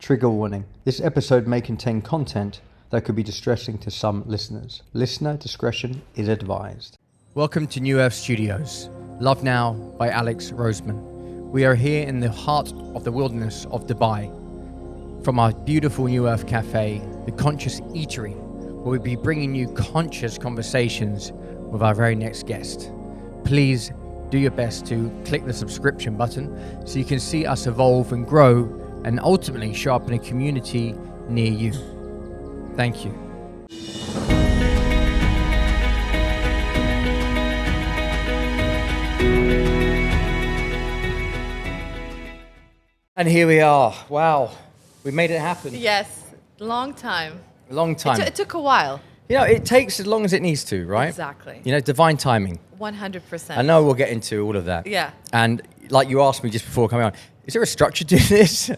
Trigger warning. This episode may contain content that could be distressing to some listeners. Listener discretion is advised. Welcome to New Earth Studios. Love Now by Alex Roseman. We are here in the heart of the wilderness of Dubai. From our beautiful New Earth Cafe, the Conscious Eatery, where we'll be bringing you conscious conversations with our very next guest. Please do your best to click the subscription button so you can see us evolve and grow and ultimately show up in a community near you. Thank you. And here we are. Wow. We made it happen. Yes. Long time. Long time. It took a while. You know, it takes as long as it needs to, right? Exactly. You know, divine timing. 100%. I know we'll get into all of that. Yeah. And like you asked me just before coming on, is there a structure to this?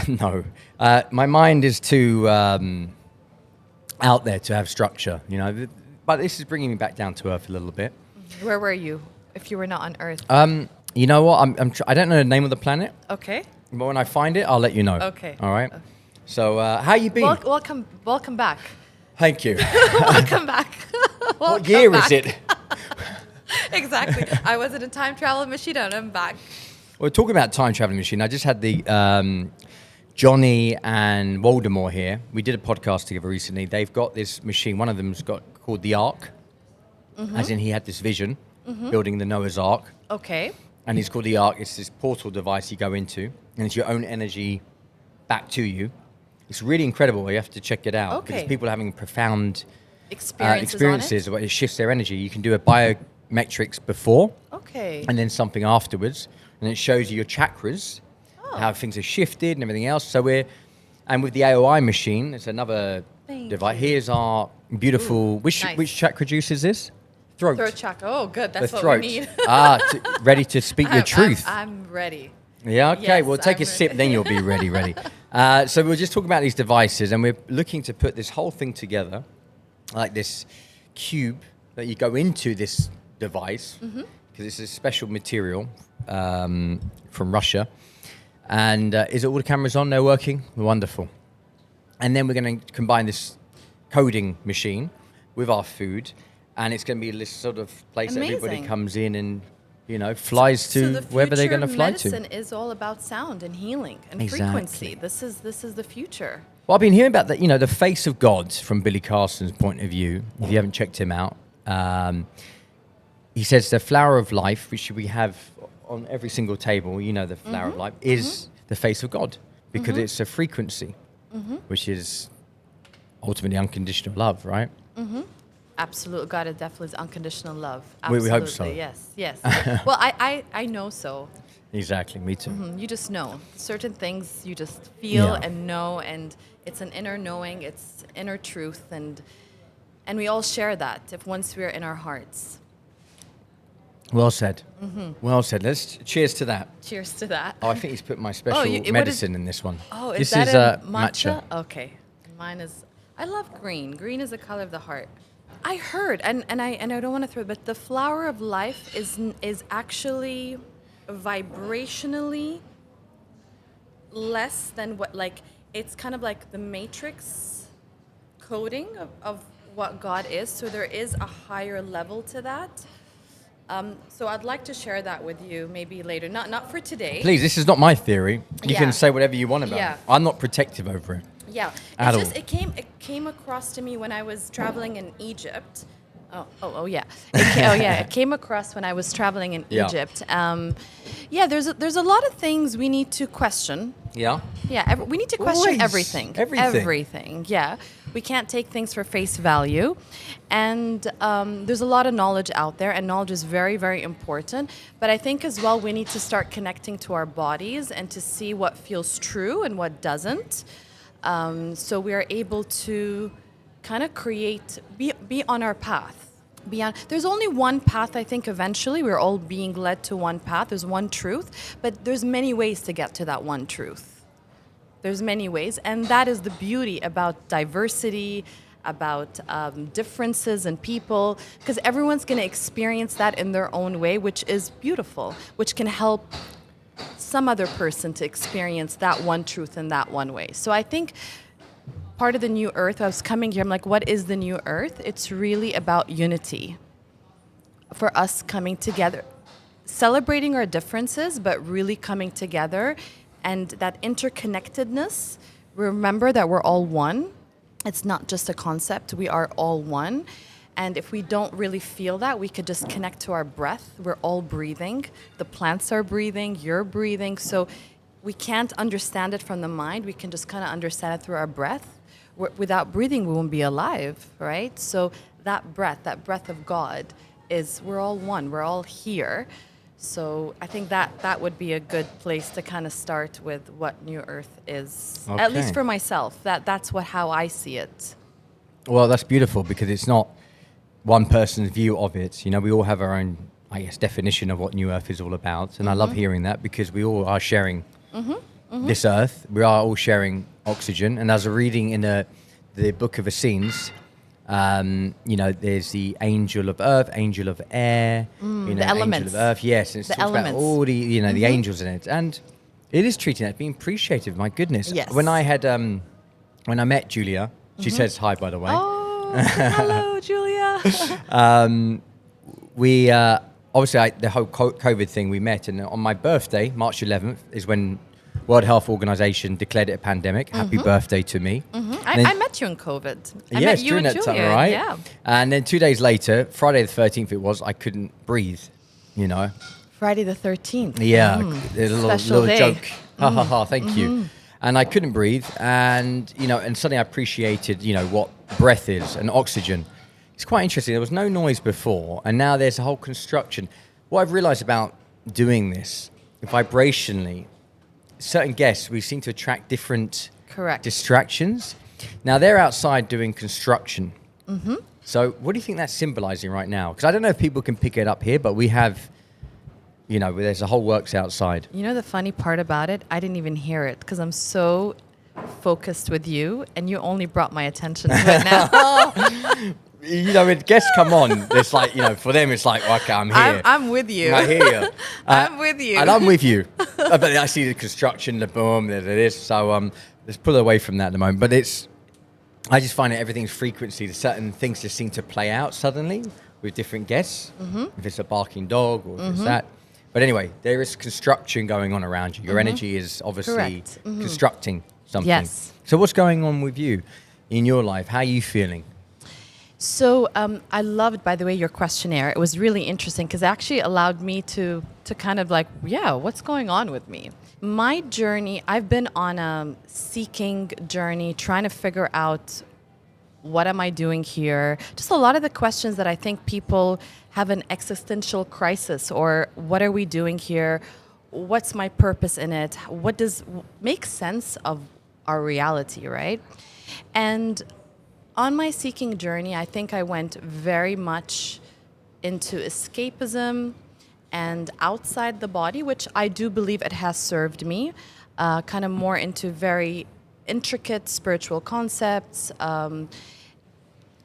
No. My mind is too out there to have structure, you know. But this is bringing me back down to earth a little bit. Where were you if you were not on Earth? You know what? I don't know the name of the planet. Okay. But when I find it, I'll let you know. Okay. All right. Okay. So how you been? Welcome back. Thank you. Welcome back. What year is it? Exactly. I was in a time travel machine and I'm back. We're talking about time traveling machine. I just had the Johnny and Voldemort here. We did a podcast together recently. They've got this machine. One of them's got called the Ark, as in he had this vision, building the Noah's Ark. Okay. And it's called the Ark. It's this portal device you go into, and it's your own energy back to you. It's really incredible. You have to check it out. Okay. Because people are having profound experiences where it shifts their energy. You can do a biometrics before, okay, and then something afterwards, and it shows you your chakras, how things are shifted and everything else. So and with the AOI machine, it's another device. Here's our beautiful. Which chakra juice is this? Throat. Throat chakra. Oh, good. That's the what throat. we need. Ready to speak your truth. I'm ready. Yeah, okay. Yes, Well, take a sip, then you'll be ready. So we're just talking about these devices, and we're looking to put this whole thing together, like this cube that you go into this device, because it's a special material from Russia. And is it all the cameras on? They're working? Wonderful. And then we're going to combine this coding machine with our food, and it's going to be this sort of place that everybody comes in and, you know, flies to wherever they're going to fly to. Medicine is all about sound and healing and frequency. This is the future. Well, I've been hearing about that, you know, the face of God from Billy Carson's point of view. If you haven't checked him out, he says the flower of life, which we have on every single table, you know, the flower of life is the face of God, because it's a frequency, which is ultimately unconditional love, right? Absolutely. God, it definitely is unconditional love. Absolutely. We hope so. Yes. Well, I know so. Exactly, me too. You just know. Certain things you just feel and know, and it's an inner knowing, it's inner truth, and we all share that once we're in our hearts. Well said. Well said. Let's cheers to that. Cheers to that. Oh, I think he's put my special medicine in this one. Oh, this is that matcha? Okay. Mine is, I love green. Green is the color of the heart. I heard, and I don't want to throw it, but the flower of life is actually vibrationally less than what, like, it's kind of like the matrix coding of what God is. So there is a higher level to that. So I'd like to share that with you maybe later. Not for today. Please, this is not my theory. You can say whatever you want about it. I'm not protective over it. Yeah. At all. It came across to me when I was traveling in Egypt. It came across when I was traveling in Egypt. There's a lot of things we need to question. Yeah. Yeah, we need to question everything. Everything. Yeah. We can't take things for face value. And there's a lot of knowledge out there, and knowledge is very, very important. But I think as well we need to start connecting to our bodies and to see what feels true and what doesn't. So we are able to kind of be on our path. There's only one path, I think, eventually. We're all being led to one path. There's one truth, but there's many ways to get to that one truth. There's many ways, and that is the beauty about diversity, about differences in people, because everyone's going to experience that in their own way, which is beautiful, which can help some other person to experience that one truth in that one way. So I think part of the new earth, I was coming here, I'm like, what is the new earth? It's really about unity. For us coming together, celebrating our differences, but really coming together, and that interconnectedness. Remember that we're all one. It's not just a concept. We are all one. And if we don't really feel that, we could just connect to our breath. We're all breathing. The plants are breathing. You're breathing. So we can't understand it from the mind. We can just kind of understand it through our breath. Without breathing, we won't be alive, right? So that breath of God, is we're all one. We're all here. So I think that would be a good place to kind of start with what New Earth is. Okay. At least for myself. That's how I see it. Well, that's beautiful, because it's not one person's view of it. You know, we all have our own, I guess, definition of what New Earth is all about. And I love hearing that, because we all are sharing this earth. We are all sharing oxygen. And as a reading in the book of Essenes, you know, there's the angel of earth, angel of air, you know, the elements. Angel of earth. Yes, and it's talks about all the, you know, the angels in it. And it is treating that, being appreciative. My goodness. Yes. When I had, when I met Julia, she says hi, by the way. Oh, hello, Julia. We, obviously, the whole COVID thing, we met. And on my birthday, March 11th, is when World Health Organization declared it a pandemic. Happy birthday to me. I met you in COVID. I yes, met you during and that Julia. time, right? Yeah. And then 2 days later, Friday the 13th it was, I couldn't breathe, you know. Friday the 13th. Yeah, a little day. joke. Ha ha ha, thank you. And I couldn't breathe, and, you know, and suddenly I appreciated, you know, what breath is and oxygen. It's quite interesting. There was no noise before, and now there's a whole construction. What I've realized about doing this, vibrationally, certain guests, we seem to attract different distractions. Now, they're outside doing construction. So what do you think that's symbolizing right now? Because I don't know if people can pick it up here, but we have, you know, there's a whole works outside. You know the funny part about it? I didn't even hear it, because I'm so focused with you, and you only brought my attention to it now. You know, when guests come on, it's like, you know, for them, it's like, okay, I'm here. I'm with you. I hear you. I'm with you. And I'm with you. But I see the construction, the boom, there it is. So let's pull away from that at the moment. But I just find that everything's frequency. Certain things just seem to play out suddenly with different guests. If it's a barking dog or if it's that. But anyway, there is construction going on around you. Your energy is obviously constructing something. Yes. So what's going on with you in your life? How are you feeling? So I loved, by the way, your questionnaire. It was really interesting, because it actually allowed me to kind of like, yeah, what's going on with me? My journey, I've been on a seeking journey, trying to figure out what am I doing here? Just a lot of the questions that I think people have an existential crisis, or what are we doing here? What's my purpose in it? What does make sense of our reality, right? And on my seeking journey, I think I went very much into escapism and outside the body, which I do believe it has served me, kind of more into very intricate spiritual concepts.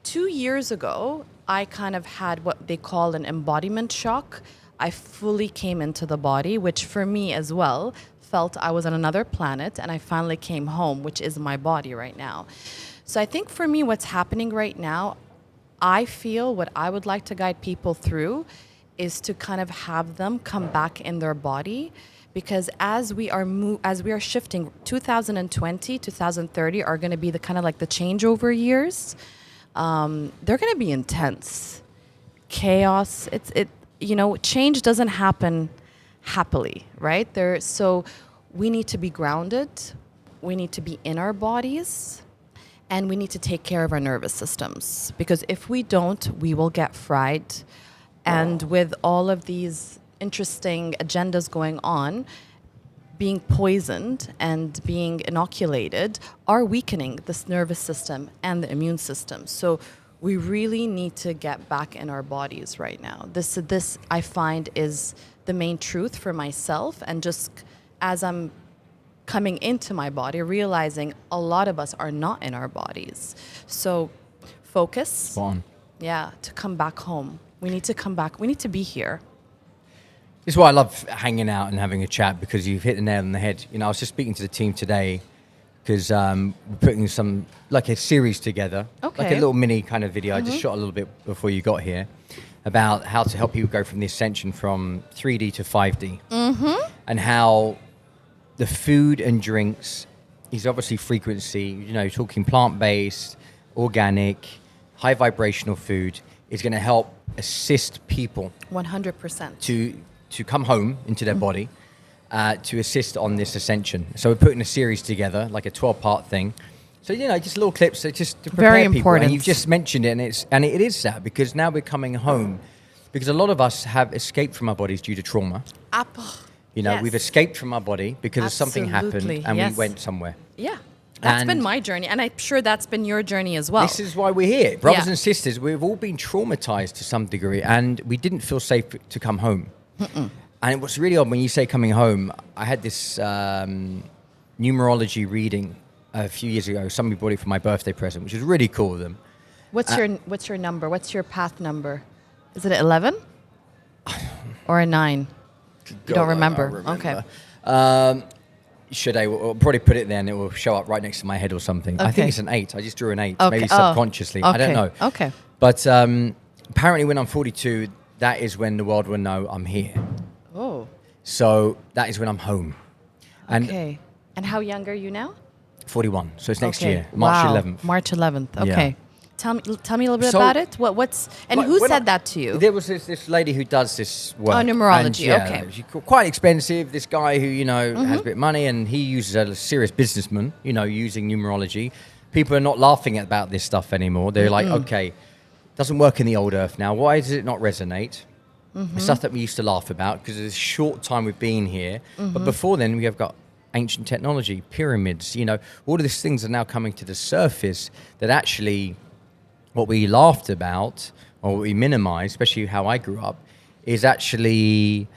2 years ago, I kind of had what they call an embodiment shock. I fully came into the body, which for me as well felt I was on another planet, and I finally came home, which is my body right now. So I think for me, what's happening right now, I feel what I would like to guide people through is to kind of have them come back in their body, because as we are shifting, 2020, 2030 are going to be the kind of like the changeover years. They're going to be intense, chaos. You know, change doesn't happen happily, right? So we need to be grounded. We need to be in our bodies. And we need to take care of our nervous systems, because if we don't, we will get fried. And with all of these interesting agendas going on, being poisoned and being inoculated are weakening this nervous system and the immune system. So we really need to get back in our bodies right now. This I find is the main truth for myself. And just as I'm coming into my body, realizing a lot of us are not in our bodies. So focus. On. Yeah, to come back home. We need to come back. We need to be here. This is why I love hanging out and having a chat, because you've hit the nail on the head. You know, I was just speaking to the team today because we're putting like a series together, like a little mini kind of video. I just shot a little bit before you got here about how to help people go from the ascension from 3D to 5D, and how the food and drinks is obviously frequency. You know, talking plant-based, organic, high vibrational food is going to help assist people 100% to come home into their body, to assist on this ascension. So we're putting a series together, like a 12-part thing. So, you know, just little clips just to prepare very people. important. And you've just mentioned it, and it is that, because now we're coming home, because a lot of us have escaped from our bodies due to trauma. You know, we've escaped from our body because something happened and we went somewhere. Yeah. That's been my journey, and I'm sure that's been your journey as well. This is why we're here. Brothers and sisters, we've all been traumatized to some degree, and we didn't feel safe to come home. And what's really odd, when you say coming home, I had this numerology reading a few years ago. Somebody bought it for my birthday present, which was really cool of them. What's your number? What's your path number? Is it 11 or a 9? You don't remember? Okay. Should I? We'll probably put it there and it will show up right next to my head or something. Okay. I think it's an 8. I just drew an 8, Okay. maybe subconsciously. I don't know. Okay. But apparently when I'm 42, that is when the world will know I'm here. Oh. So that is when I'm home. And okay. And how young are you now? 41. So it's next year, March 11th. March 11th. Okay. Yeah. Tell me a little bit about it. Who said that to you? There was this lady who does this work. Oh, numerology. And, okay. She's quite expensive. This guy who, you know, has a bit of money, and he uses a serious businessman, you know, using numerology. People are not laughing about this stuff anymore. They're like, okay, doesn't work in the old earth now. Why does it not resonate? The stuff that we used to laugh about, because it's a short time we've been here. But before then, we have got ancient technology, pyramids, you know, all of these things are now coming to the surface that actually what we laughed about or what we minimized, especially how I grew up, is actually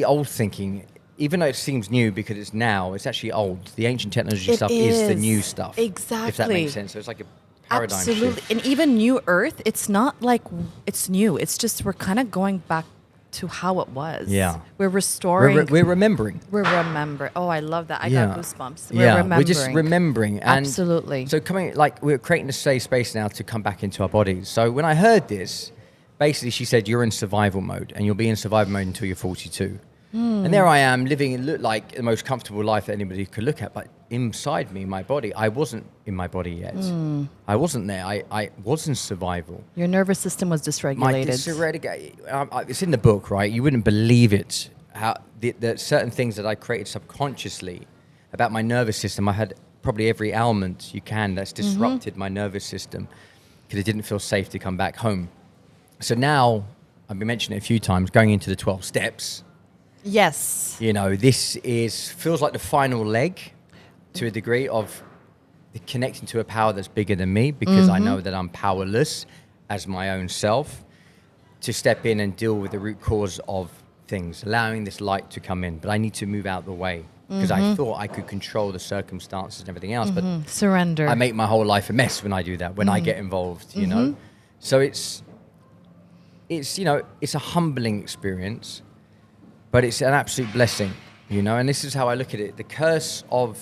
old thinking. Even though it seems new because it's now, it's actually old. The ancient technology stuff is the new stuff. Exactly. If that makes sense. So it's like a paradigm shift. And even New Earth, it's not like it's new. It's just we're kind of going back to how it was. Yeah. We're restoring. We're remembering. We're remembering. Oh, I love that. I got goosebumps. We're remembering. We're just remembering. And absolutely. So we're creating a safe space now to come back into our bodies. So when I heard this, basically she said, you're in survival mode, and you'll be in survival mode until you're 42. And there I am living and look like the most comfortable life that anybody could look at. But inside me, my body, I wasn't in my body yet. I wasn't there. I was in survival. Your nervous system was dysregulated. It's in the book, right? You wouldn't believe it. How the certain things that I created subconsciously about my nervous system. I had probably every ailment you can that's disrupted my nervous system because it didn't feel safe to come back home. So now, I've been mentioning it a few times, going into the 12 steps. Yes. You know, this feels like the final leg to a degree of connecting to a power that's bigger than me, because I know that I'm powerless as my own self to step in and deal with the root cause of things, allowing this light to come in. But I need to move out the way because I thought I could control the circumstances and everything else. But surrender. I make my whole life a mess when I do that, when I get involved, you know. So it's you know, it's a humbling experience. But it's an absolute blessing, you know, and this is how I look at it. The curse of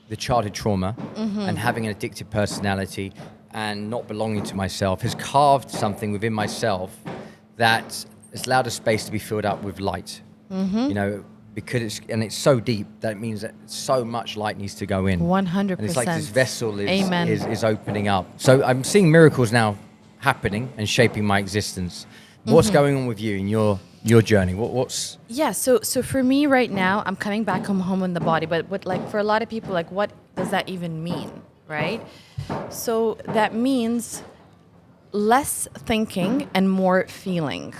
the childhood trauma and having an addictive personality and not belonging to myself has carved something within myself that has allowed a space to be filled up with light, you know, because it's so deep that it means that so much light needs to go in. 100%. And it's like this vessel is opening up. So I'm seeing miracles now happening and shaping my existence. What's going on with you in your journey? What's so for me right now, I'm coming back home in the body, but like for a lot of people, like what does that even mean, right? So that means less thinking and more feeling.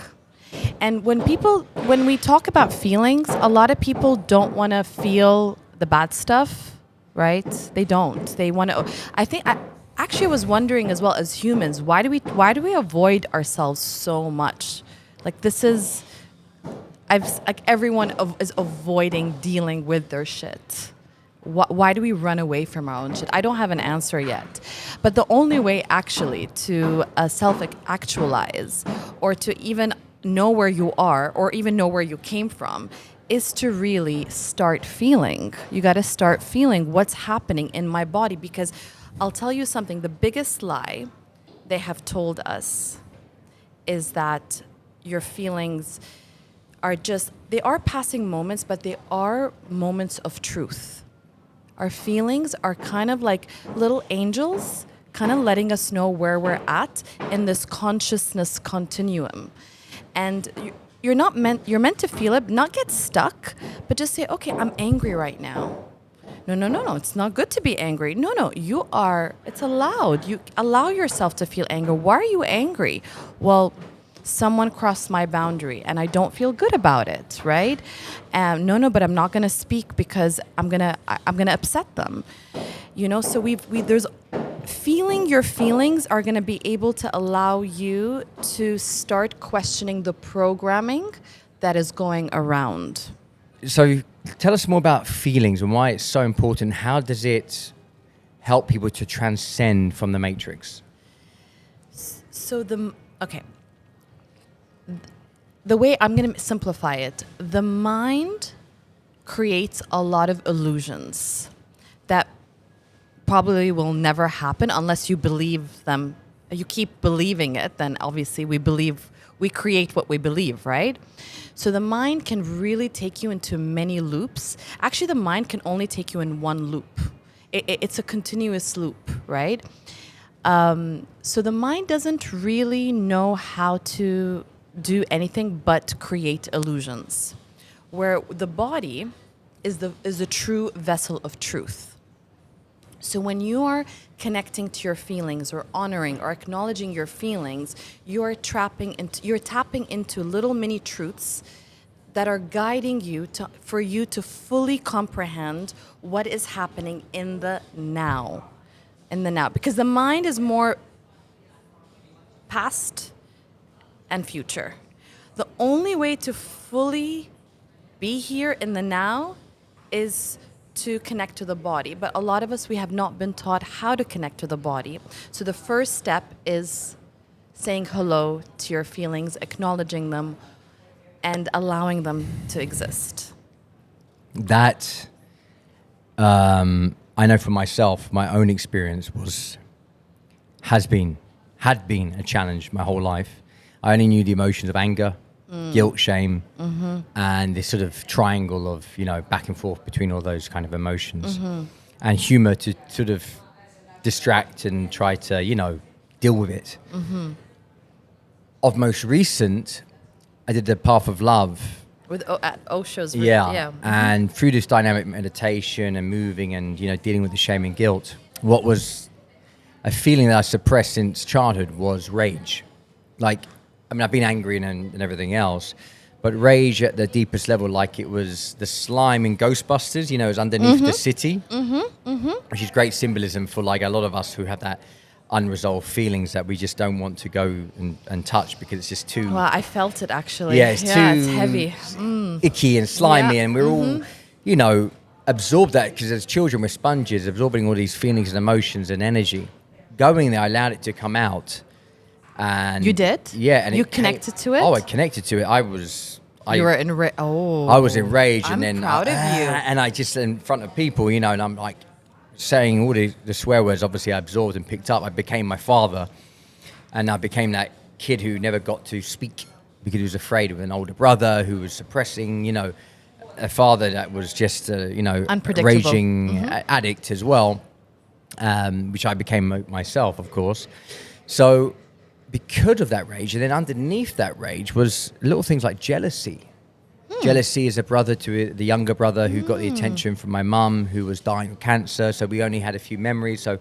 And when we talk about feelings, a lot of people don't want to feel the bad stuff, right? They don't. They want to. I actually was wondering as well, as humans, why do we avoid ourselves so much? Like everyone is avoiding dealing with their shit. Why do we run away from our own shit? I don't have an answer yet. But the only way actually to self-actualize or to even know where you are or even know where you came from is to really start feeling. You got to start feeling what's happening in my body, because I'll tell you something, the biggest lie they have told us is that your feelings are just, they are passing moments, but they are moments of truth. Our feelings are kind of like little angels, kind of letting us know where we're at in this consciousness continuum. And you're meant to feel it, not get stuck, but just say, okay, I'm angry right now. No, it's not good to be angry. No, it's allowed. You allow yourself to feel anger. Why are you angry? Well, someone crossed my boundary and I don't feel good about it, right? No, but I'm not going to speak because I'm going to upset them. So there's feeling your feelings are going to be able to allow you to start questioning the programming that is going around. So tell us more about feelings and why it's so important. How does it help people to transcend from the matrix? The way I'm going to simplify it, the mind creates a lot of illusions that probably will never happen unless you believe them. You keep believing it, then obviously we create what we believe, right? So the mind can really take you into many loops. Actually, the mind can only take you in one loop. It's a continuous loop, right? So the mind doesn't really know how to do anything but create illusions, where the body is the true vessel of truth. So when you are connecting to your feelings or honoring or acknowledging your feelings, you're tapping into little mini truths that are guiding you for you to fully comprehend what is happening in the now. Because the mind is more past and future. The only way to fully be here in the now is to connect to the body. But a lot of us, we have not been taught how to connect to the body. So the first step is saying hello to your feelings, acknowledging them, and allowing them to exist. That, I know for myself, my own experience had been a challenge my whole life. I only knew the emotions of anger, guilt, shame, and this sort of triangle of, back and forth between all those kind of emotions. And humor to sort of distract and try to, deal with it. Of most recent, I did the Path of Love. At Osho's. Yeah. And through this dynamic meditation and moving and, dealing with the shame and guilt, what was a feeling that I suppressed since childhood was rage. I've been angry and everything else, but rage at the deepest level, like it was the slime in Ghostbusters, it was underneath the city, which is great symbolism for a lot of us who have that unresolved feelings that we just don't want to go and touch because it's just too... Well, I felt it actually. Yeah, it's heavy. Icky and slimy, and we're all, absorb that because as children we're sponges, absorbing all these feelings and emotions and energy. Going there, I allowed it to come out. And you did? Yeah. And you connected to it? Oh, I connected to it. You were enraged. Oh. I was enraged. I'm and then proud of you. And I just, in front of people, and I'm saying all the swear words, obviously I absorbed and picked up. I became my father. And I became that kid who never got to speak because he was afraid of an older brother who was suppressing, a father that was just, raging addict as well, which I became myself, of course. So because of that rage, and then underneath that rage was little things like jealousy. Jealousy is a brother to the younger brother who got the attention from my mum, who was dying of cancer. So we only had a few memories. So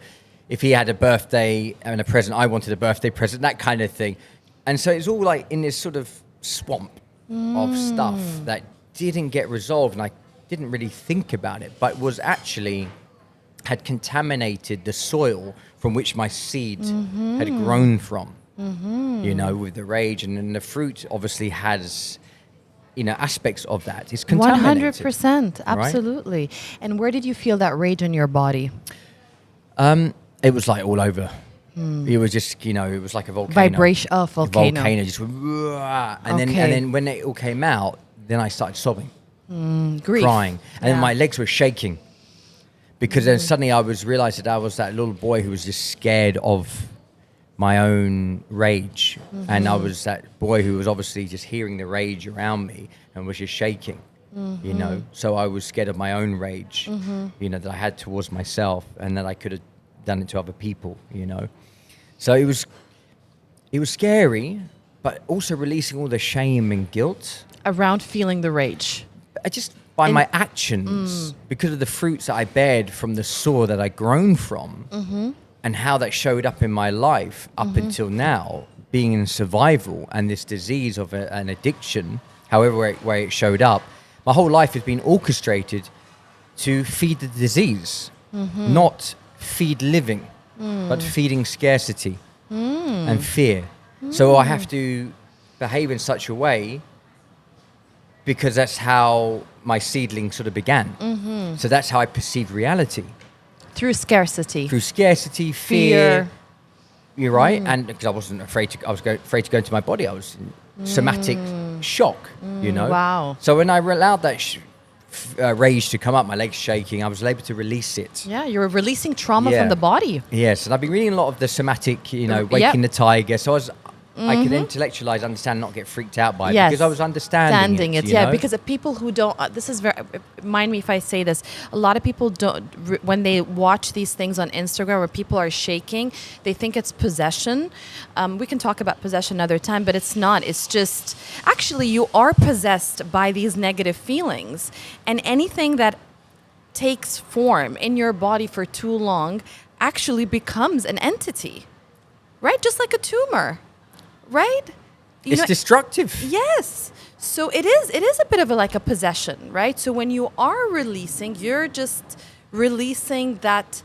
if he had a birthday and a present, I wanted a birthday present, that kind of thing. And so it's all in this sort of swamp of stuff that didn't get resolved. And I didn't really think about it, but was actually had contaminated the soil from which my seed had grown from. With the rage, and then the fruit obviously has, aspects of that. It's contaminated. 100%, absolutely. Right? And where did you feel that rage in your body? It was all over. It was just, it was like a volcano. Vibration. Oh, volcano. A volcano just went, and then when it all came out, then I started sobbing, grief. crying, and then my legs were shaking because then suddenly I realized that I was that little boy who was just scared of my own rage, and I was that boy who was obviously just hearing the rage around me and was just shaking. So I was scared of my own rage, that I had towards myself, and that I could have done it to other people, So it was scary, but also releasing all the shame and guilt around feeling the rage. By my actions, because of the fruits that I bared from the soil that I'd grown from, and how that showed up in my life up until now, being in survival and this disease of an addiction, however way it showed up. My whole life has been orchestrated to feed the disease, not feed living, but feeding scarcity and fear. So I have to behave in such a way because that's how my seedling sort of began. So that's how I perceived reality. Through scarcity. Through scarcity, fear. You're right. And because I wasn't afraid to go into my body. I was in somatic shock, Wow. So when I allowed that rage to come up, my legs shaking, I was able to release it. Yeah, you're releasing trauma from the body. Yes, and I've been reading a lot of the somatic, Waking the Tiger. So I could intellectually understand, not get freaked out by it, because I was understanding it. Yeah, because people who don't, this is very, mind me if I say this, a lot of people don't, when they watch these things on Instagram where people are shaking, they think it's possession. We can talk about possession another time, but it's not. It's just, actually you are possessed by these negative feelings, and anything that takes form in your body for too long actually becomes an entity, right? Just like a tumor. Right? It's destructive. Yes. So it is a bit of like a possession, right? So when you are releasing, you're just releasing that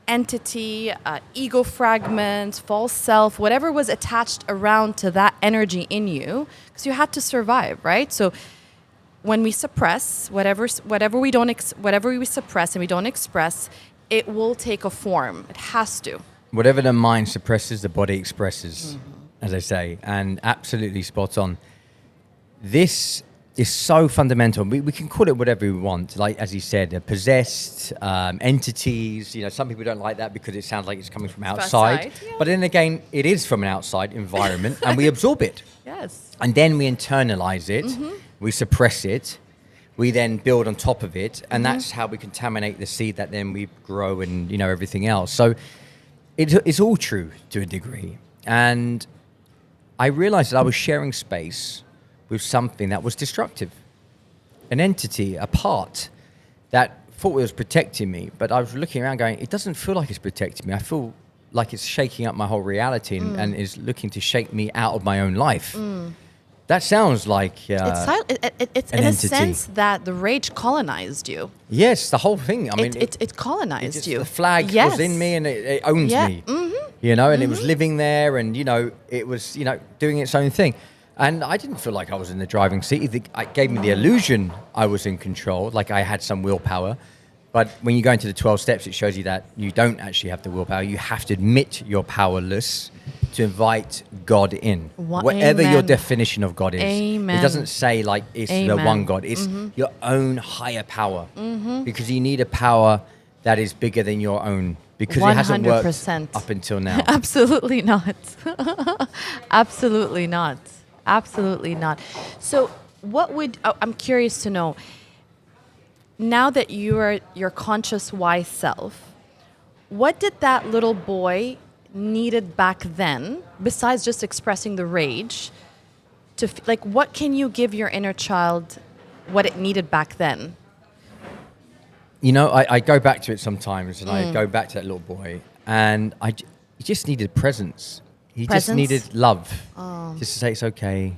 entity, ego fragment, false self, whatever was attached around to that energy in you, because you had to survive, right? So when we suppress whatever we suppress and we don't express, it will take a form. It has to. Whatever the mind suppresses, the body expresses. As I say, and absolutely spot on. This is so fundamental. We can call it whatever we want, like as you said, possessed entities. Some people don't like that because it sounds like it's coming from outside. But then again, it is from an outside environment, and we absorb it. Yes. And then we internalize it, we suppress it, we then build on top of it, and that's how we contaminate the seed that then we grow and everything else. So it's all true to a degree, and I realized that I was sharing space with something that was destructive, an entity, a part that thought it was protecting me, but I was looking around going, it doesn't feel like it's protecting me. I feel like it's shaking up my whole reality and is looking to shake me out of my own life. That sounds like it's in a sense that the rage colonized you. Yes, the whole thing. I mean, it colonized you. The flag was in me, and it owns me. And it was living there, and it was doing its own thing. And I didn't feel like I was in the driving seat. It gave me the illusion I was in control, like I had some willpower. But when you go into the 12 steps, it shows you that you don't actually have the willpower. You have to admit you're powerless to invite God in. Whatever your definition of God is. Amen. It doesn't say like it's the one God. It's your own higher power. Because you need a power that is bigger than your own. Because 100%. It hasn't worked up until now. Absolutely not. Absolutely not. Absolutely not. So I'm curious to know, now that you are your conscious wise self, what did that little boy needed back then, besides just expressing the rage, what can you give your inner child what it needed back then? I go back to it sometimes, and I go back to that little boy, and he just needed presence. He just needed love, just to say it's okay,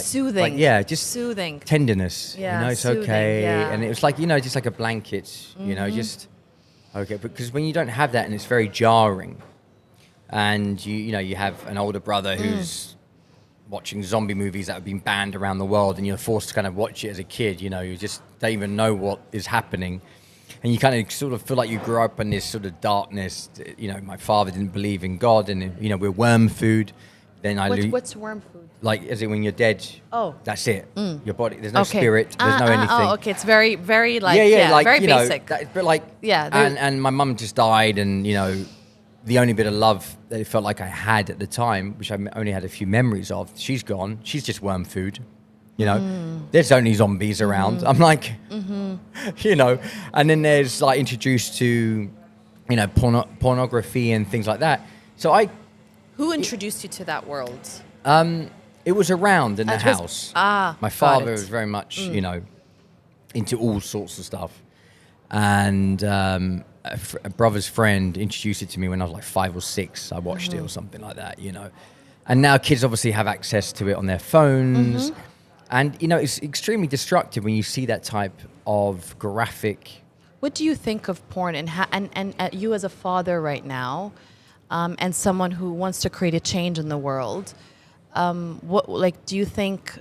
soothing. Just soothing, tenderness. It's soothing, okay, yeah. And it was like just like a blanket, just okay. Because when you don't have that, and it's very jarring, and you have an older brother who's watching zombie movies that have been banned around the world, and you're forced to kind of watch it as a kid. You just don't even know what is happening. And you kind of sort of feel like you grew up in this sort of darkness. You know, my father didn't believe in God, and you know, we're worm food. Then what's worm food? Like, as in when you're dead, that's it. Your body, there's no spirit, there's no anything. Oh, okay. It's very, very like, like, very you know, basic. But like, and my mum just died, and you know, the only bit of love that it felt like I had at the time, which I only had a few memories of, she's gone. She's just worm food. You know, there's only zombies around. I'm like, you know, and then there's like introduced to, you know, pornography and things like that. So Who introduced you to that world? It was around in the house. My father was very much, you know, into all sorts of stuff. And a brother's friend introduced it to me when I was like 5 or 6. I watched it or something like that, you know. And now kids obviously have access to it on their phones. And, you know, it's extremely destructive when you see that type of graphic. What do you think of porn and you as a father right now, and someone who wants to create a change in the world? What like do you think?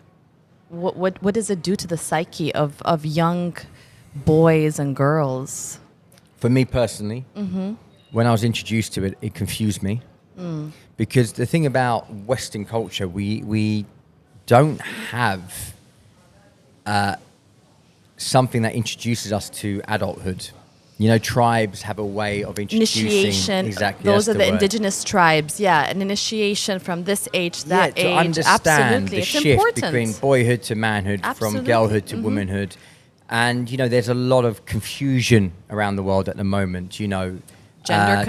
What does it do to the psyche of young boys and girls? For me personally, when I was introduced to it, it confused me because the thing about Western culture, we don't have something that introduces us to adulthood. You know, tribes have a way of introducing... Initiation. Exactly. Those are the indigenous tribes. Yeah, an initiation from this age to that age. To understand Absolutely. the It's shift important. between boyhood to manhood, from girlhood to womanhood. And, you know, there's a lot of confusion around the world at the moment, you know. Gender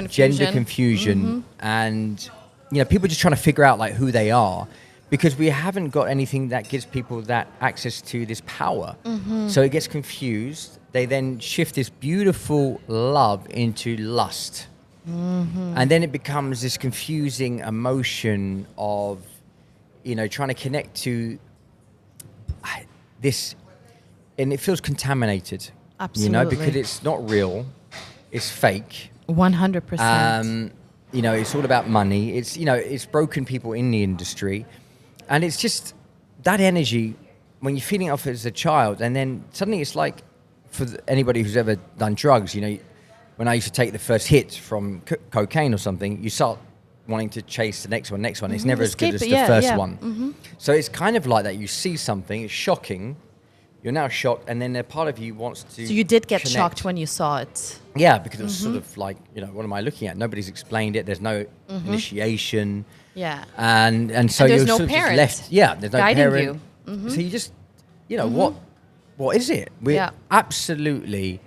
confusion. And, you know, people just trying to figure out, like, who they are. Because we haven't got anything that gives people that access to this power. So it gets confused. They then shift this beautiful love into lust. And then it becomes this confusing emotion of, you know, trying to connect to this. And it feels contaminated. Absolutely. You know, because it's not real. It's fake. 100%. You know, it's all about money. It's, you know, it's broken people in the industry. And it's just that energy when you're feeding off as a child, and then suddenly it's like, for anybody who's ever done drugs, you know, when I used to take the first hit from cocaine or something, you start wanting to chase the next one. It's never as good as the first one. So it's kind of like that. You see something, it's shocking. You're now shocked, and then a part of you wants to. So you did get connect. shocked when you saw it. Yeah, because it was sort of like, you know, what am I looking at? Nobody's explained it. There's no initiation. Yeah. And so there's you're no sort parent of just left. Yeah, there's no guiding parent. you. So you just, you know, what is it? We're absolutely,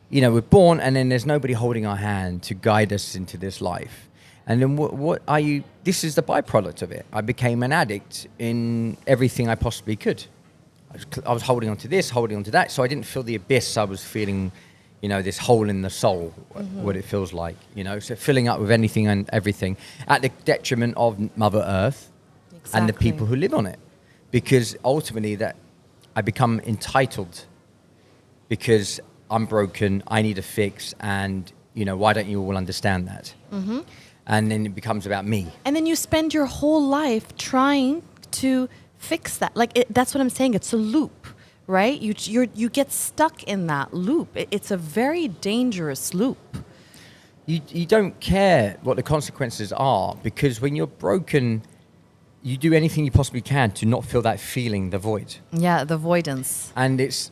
you know, we're born, and then there's nobody holding our hand to guide us into this life. And then what are you? This is the byproduct of it. I became an addict in everything I possibly could. I was holding on to this, holding on to that, so I didn't feel the abyss. I was feeling, you know, this hole in the soul, what it feels like, you know, so filling up with anything and everything at the detriment of Mother Earth and the people who live on it. Because ultimately that I become entitled because I'm broken, I need a fix, and, you know, why don't you all understand that? And then it becomes about me. And then you spend your whole life trying to fix that. Like, that's what I'm saying. It's a loop, right? You get stuck in that loop. It's a very dangerous loop. You don't care what the consequences are, because when you're broken, you do anything you possibly can to not feel that feeling, the void. Yeah, the voidance. And it's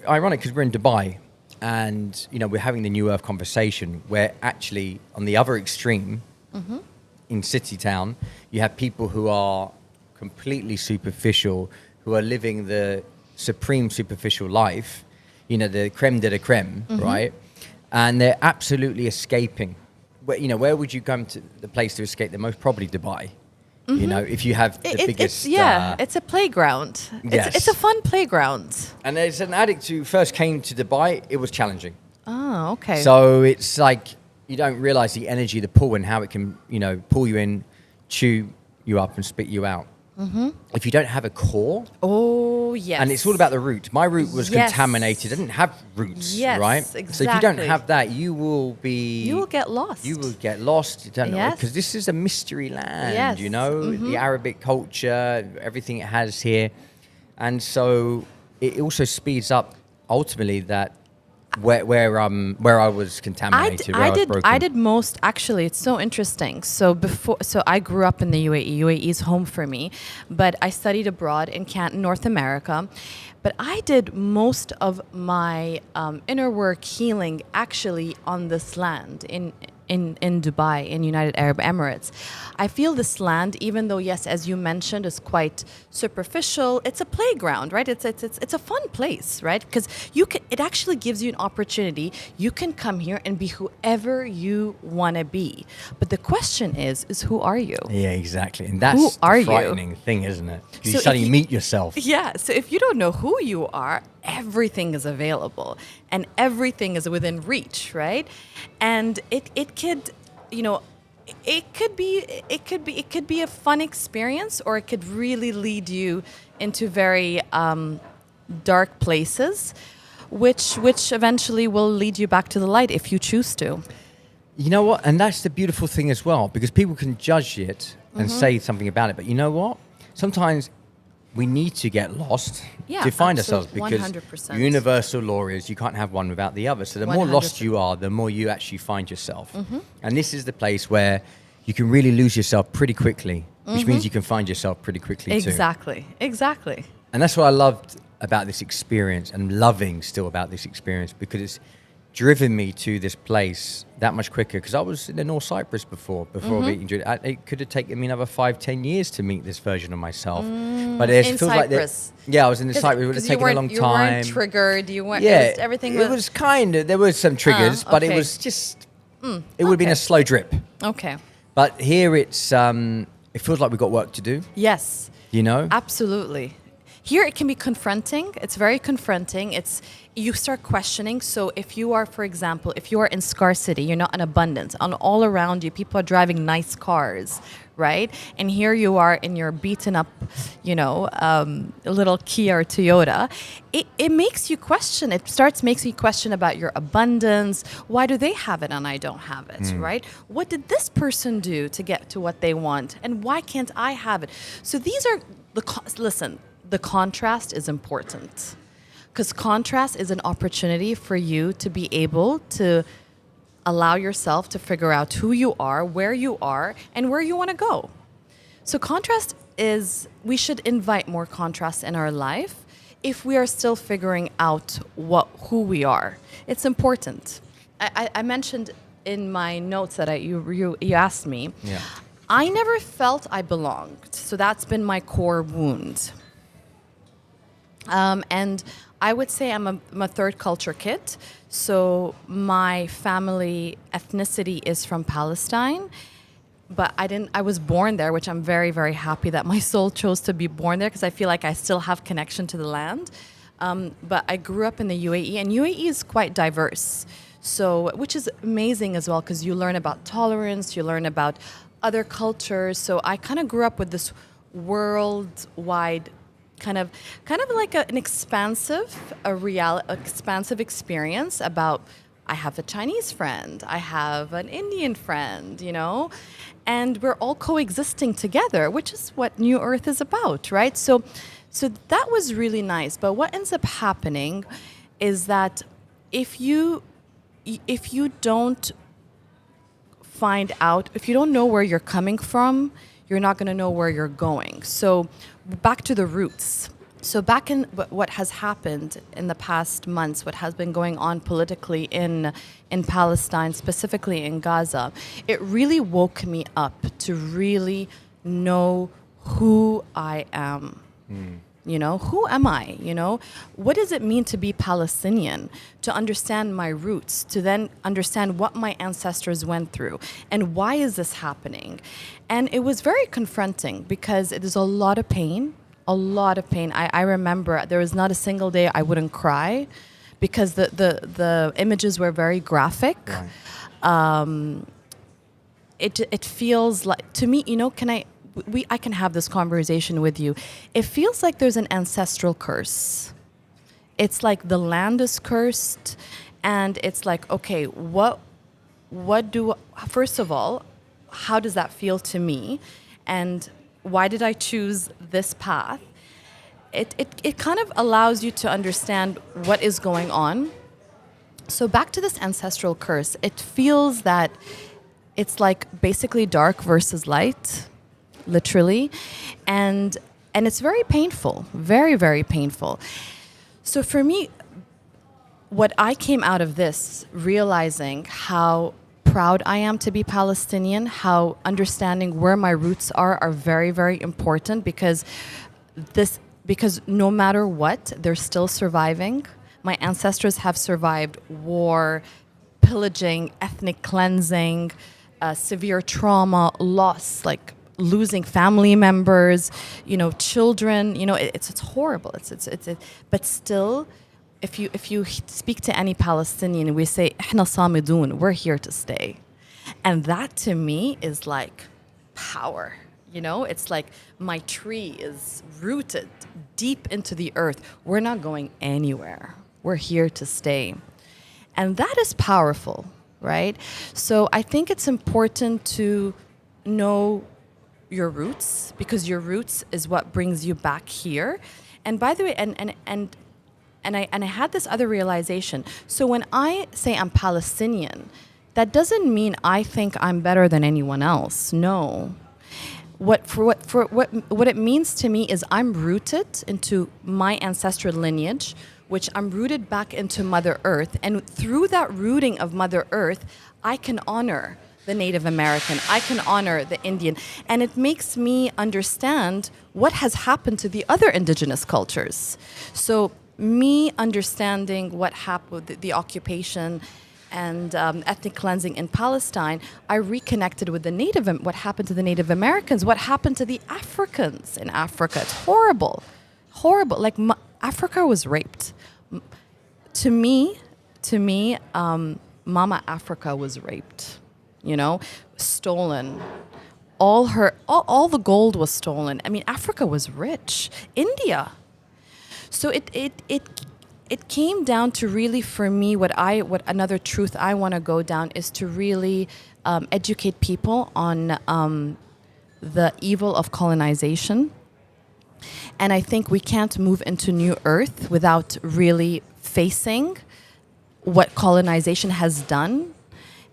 ironic because we're in Dubai, and, you know, we're having the New Earth conversation, where actually on the other extreme, in city town, you have people who are completely superficial, who are living the supreme superficial life, you know, the creme de la creme, right? And they're absolutely escaping. Where, you know, where would you come to the place to escape the most? Probably Dubai. You know, if you have the biggest... It's a playground. Yes. It's a fun playground. And there's an addict who first came to Dubai, it was challenging. Oh, okay. So it's like, you don't realize the energy, the pull, and how it can, you know, pull you in, chew you up, and spit you out. If you don't have a core. Oh, yes. And it's all about the root. My root was contaminated. I didn't have roots, right? Exactly. So if you don't have that, you will get lost. You will get lost. You don't know, because this is a mystery land, you know, the Arabic culture, everything it has here. And so it also speeds up, ultimately, that where I was contaminated, where I was broken. I did most. Actually, it's so interesting. So I grew up in the UAE. UAE is home for me, but I studied abroad in Canton, North America. But I did most of my inner work healing actually on this land in Dubai, in United Arab Emirates. I feel this land, even though, yes, as you mentioned, is quite superficial, it's a playground, right? It's a fun place, right? Because it actually gives you an opportunity. You can come here and be whoever you want to be. But the question is who are you? Yeah, exactly. And that's the frightening thing, isn't it? Because you suddenly meet yourself. Yeah, so if you don't know who you are, everything is available and everything is within reach, right? And it could, it could be a fun experience, or it could really lead you into very dark places, which eventually will lead you back to the light if you choose to. You know what? And that's the beautiful thing as well, because people can judge it and say something about it. But you know what? Sometimes we need to get lost to find ourselves, because 100%. Universal law is you can't have one without the other. So the more 100%. lost you are, the more you actually find yourself. And this is the place where you can really lose yourself pretty quickly, which means you can find yourself pretty quickly too. Exactly. And that's what I loved about this experience, and loving still about this experience, because it's driven me to this place that much quicker. Because I was in the North Cyprus before meeting Judy. It could have taken me another 5-10 years to meet this version of myself. But it feels Cyprus. Like I was in the Cyprus. It would have taken a long time. You weren't triggered. You weren't. Yeah, everything it was kind of. There was some triggers, but it was just. It would have been a slow drip. Okay. But here it's. It feels like we've got work to do. Yes. Absolutely. Here it can be confronting. It's very confronting. You start questioning. So if you are, for example, if you are in scarcity, you're not in abundance, and all around you, people are driving nice cars, right? And here you are in your beaten up, little Kia or Toyota. It makes you question. It makes you question about your abundance. Why do they have it and I don't have it, right? What did this person do to get to what they want? And why can't I have it? So these are the contrast is important, because contrast is an opportunity for you to be able to allow yourself to figure out who you are, where you are, and where you want to go. So we should invite more contrast in our life if we are still figuring out who we are. It's important. I mentioned in my notes that you asked me, I never felt I belonged. So that's been my core wound. And I would say I'm a third culture kid. So my family ethnicity is from Palestine, but I was born there, which I'm very, very happy that my soul chose to be born there, because I feel like I still have connection to the land. But I grew up in the UAE, and UAE is quite diverse. So, which is amazing as well, because you learn about tolerance, you learn about other cultures. So I kind of grew up with this worldwide kind of like an expansive experience about, I have a Chinese friend, I have an Indian friend, and we're all coexisting together, which is what New Earth is about, right? So that was really nice. But what ends up happening is that if you don't find out, if you don't know where you're coming from, you're not going to know where you're going. So back to the roots. So back in what has happened in the past months, what has been going on politically in Palestine, specifically in Gaza, it really woke me up to really know who I am. Who am I? What does it mean to be Palestinian? To understand my roots, to then understand what my ancestors went through, and why is this happening? And it was very confronting, because it is a lot of pain. I remember there was not a single day I wouldn't cry, because the images were very graphic. Right. It feels like, to me, I can have this conversation with you. It feels like there's an ancestral curse. It's like the land is cursed, and it's like, okay, first of all, how does that feel to me? And why did I choose this path? It kind of allows you to understand what is going on. So back to this ancestral curse, it feels that it's like basically dark versus light, literally, and it's very painful, very, very painful. So for me, what I came out of this realizing how proud I am to be Palestinian, how understanding where my roots are very, very important, because no matter what, they're still surviving. My ancestors have survived war, pillaging, ethnic cleansing, severe trauma, loss, like losing family members, children. It's horrible. But still, if you speak to any Palestinian, we say "إحنا صامدون," we're here to stay, and that to me is like power. It's like my tree is rooted deep into the earth. We're not going anywhere. We're here to stay, and that is powerful, right? So I think it's important to know your roots, because your roots is what brings you back here. And by the way, and I had this other realization. So when I say I'm Palestinian, that doesn't mean I think I'm better than anyone else. No. What it means to me is I'm rooted into my ancestral lineage, which I'm rooted back into Mother Earth. And through that rooting of Mother Earth, I can honor the Native American, I can honor the Indian. And it makes me understand what has happened to the other indigenous cultures. So me understanding what happened, the occupation and ethnic cleansing in Palestine, I reconnected with what happened to the Native Americans, what happened to the Africans in Africa. It's horrible, horrible. Like Africa was raped. To me, Mama Africa was raped. Stolen. All the gold was stolen. I mean, Africa was rich. India. So it came down to really, for me, what another truth I want to go down is to really educate people on the evil of colonization. And I think we can't move into New Earth without really facing what colonization has done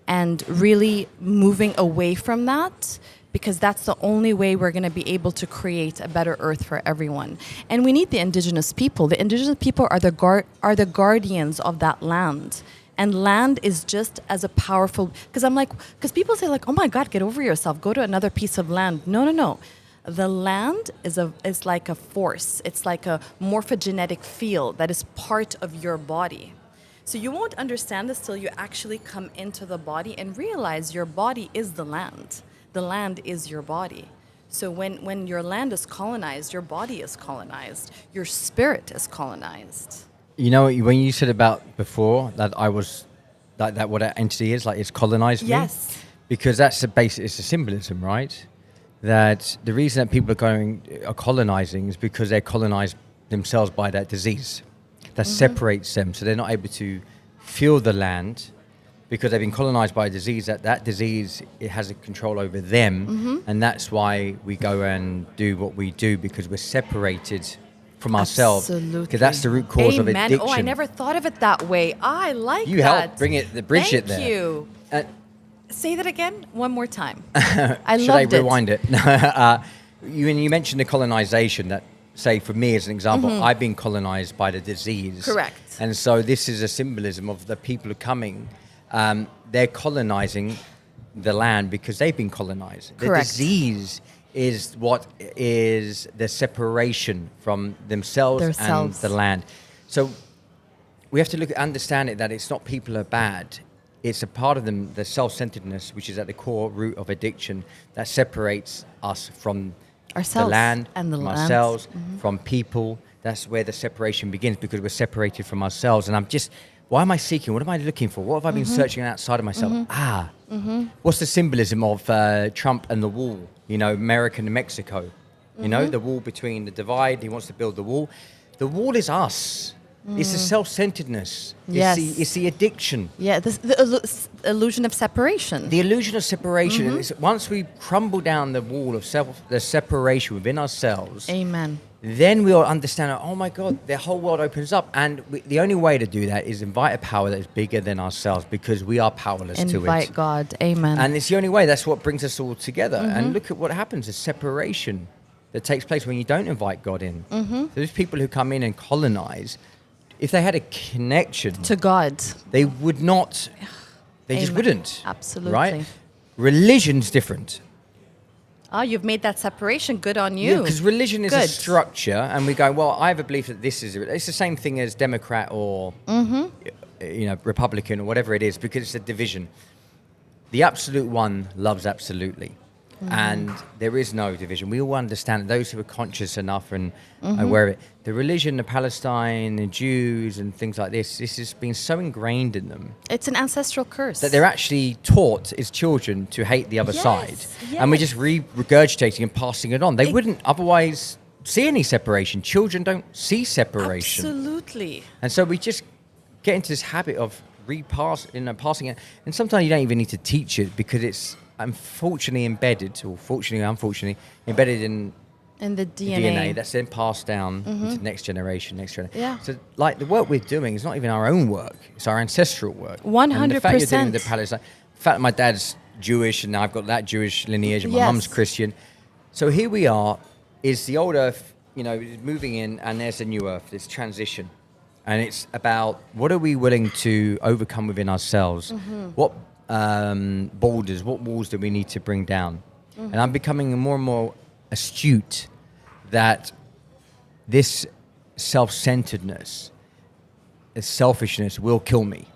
and really moving away from that, because that's the only way we're going to be able to create a better earth for everyone. And we need the indigenous people. The indigenous people are the guardians of that land. And land is just as a powerful, because people say like, oh my God, get over yourself, go to another piece of land. No. The land is like a force. It's like a morphogenetic field that is part of your body. So you won't understand this till you actually come into the body and realize your body is the land. The land is your body. So when your land is colonized, your body is colonized. Your spirit is colonized. When you said about before that I was that what that entity is, like it's colonized me. Yes. Because that's it's a symbolism, right? That the reason that people are colonizing is because they're colonized themselves by that disease that separates them, so they're not able to feel the land because they've been colonized by a disease. That disease, it has a control over them, and that's why we go and do what we do, because we're separated from ourselves. Absolutely. Because that's the root cause of addiction. Oh, I never thought of it that way. I like you that. You helped bring it, bridge it there. Thank you. Say that again one more time. Should I rewind it? You mentioned the colonization that, say, for me as an example, I've been colonized by the disease. Correct. And so this is a symbolism of the people who are coming. They're colonizing the land because they've been colonized. Correct. The disease is what is the separation from themselves and the land. So we have to understand it, that it's not people are bad. It's a part of them, the self-centeredness, which is at the core root of addiction, that separates us from ourselves, the land, and from ourselves, from people. That's where the separation begins, because we're separated from ourselves. And why am I seeking? What am I looking for? What have I been searching outside of myself? What's the symbolism of Trump and the wall? America and Mexico. The wall between the divide. He wants to build the wall. The wall is us. It's the self-centeredness. Yes. It's the addiction. Yeah, the illusion of separation. The illusion of separation. Once we crumble down the wall of the separation within ourselves, Amen. then we'll understand, oh my God, the whole world opens up. And the only way to do that is invite a power that is bigger than ourselves, because we are powerless to it. Invite God. Amen. And it's the only way. That's what brings us all together. And look at what happens, a separation that takes place when you don't invite God in. So those people who come in and colonize, if they had a connection to God, they would not, they just wouldn't. Absolutely. Right? Religion's different. Oh, you've made that separation. Good on you. Yeah, because religion is a structure, and we go, well, I have a belief that this is, it's the same thing as Democrat or, Republican or whatever it is, because it's a division. The absolute one loves absolutely. And there is no division. We all understand, those who are conscious enough and aware of it. The religion, the Palestine, the Jews and things like this has been so ingrained in them. It's an ancestral curse. That they're actually taught as children to hate the other side. Yes. And we're just regurgitating and passing it on. They wouldn't otherwise see any separation. Children don't see separation. Absolutely. And so we just get into this habit of passing it. And sometimes you don't even need to teach it, because it's unfortunately embedded, or fortunately, unfortunately, embedded in the DNA. That's then passed down into the next generation. Yeah. So, like, the work we're doing is not even our own work; it's our ancestral work. 100%. And the fact you're dealing with the Palestine, the fact that my dad's Jewish and I've got that Jewish lineage, and my mum's Christian. So here we are: is the old earth, moving in, and there's the new earth. This transition, and it's about what are we willing to overcome within ourselves? What borders, what walls do we need to bring down? And I'm becoming more and more astute that this self-centeredness, this selfishness will kill me.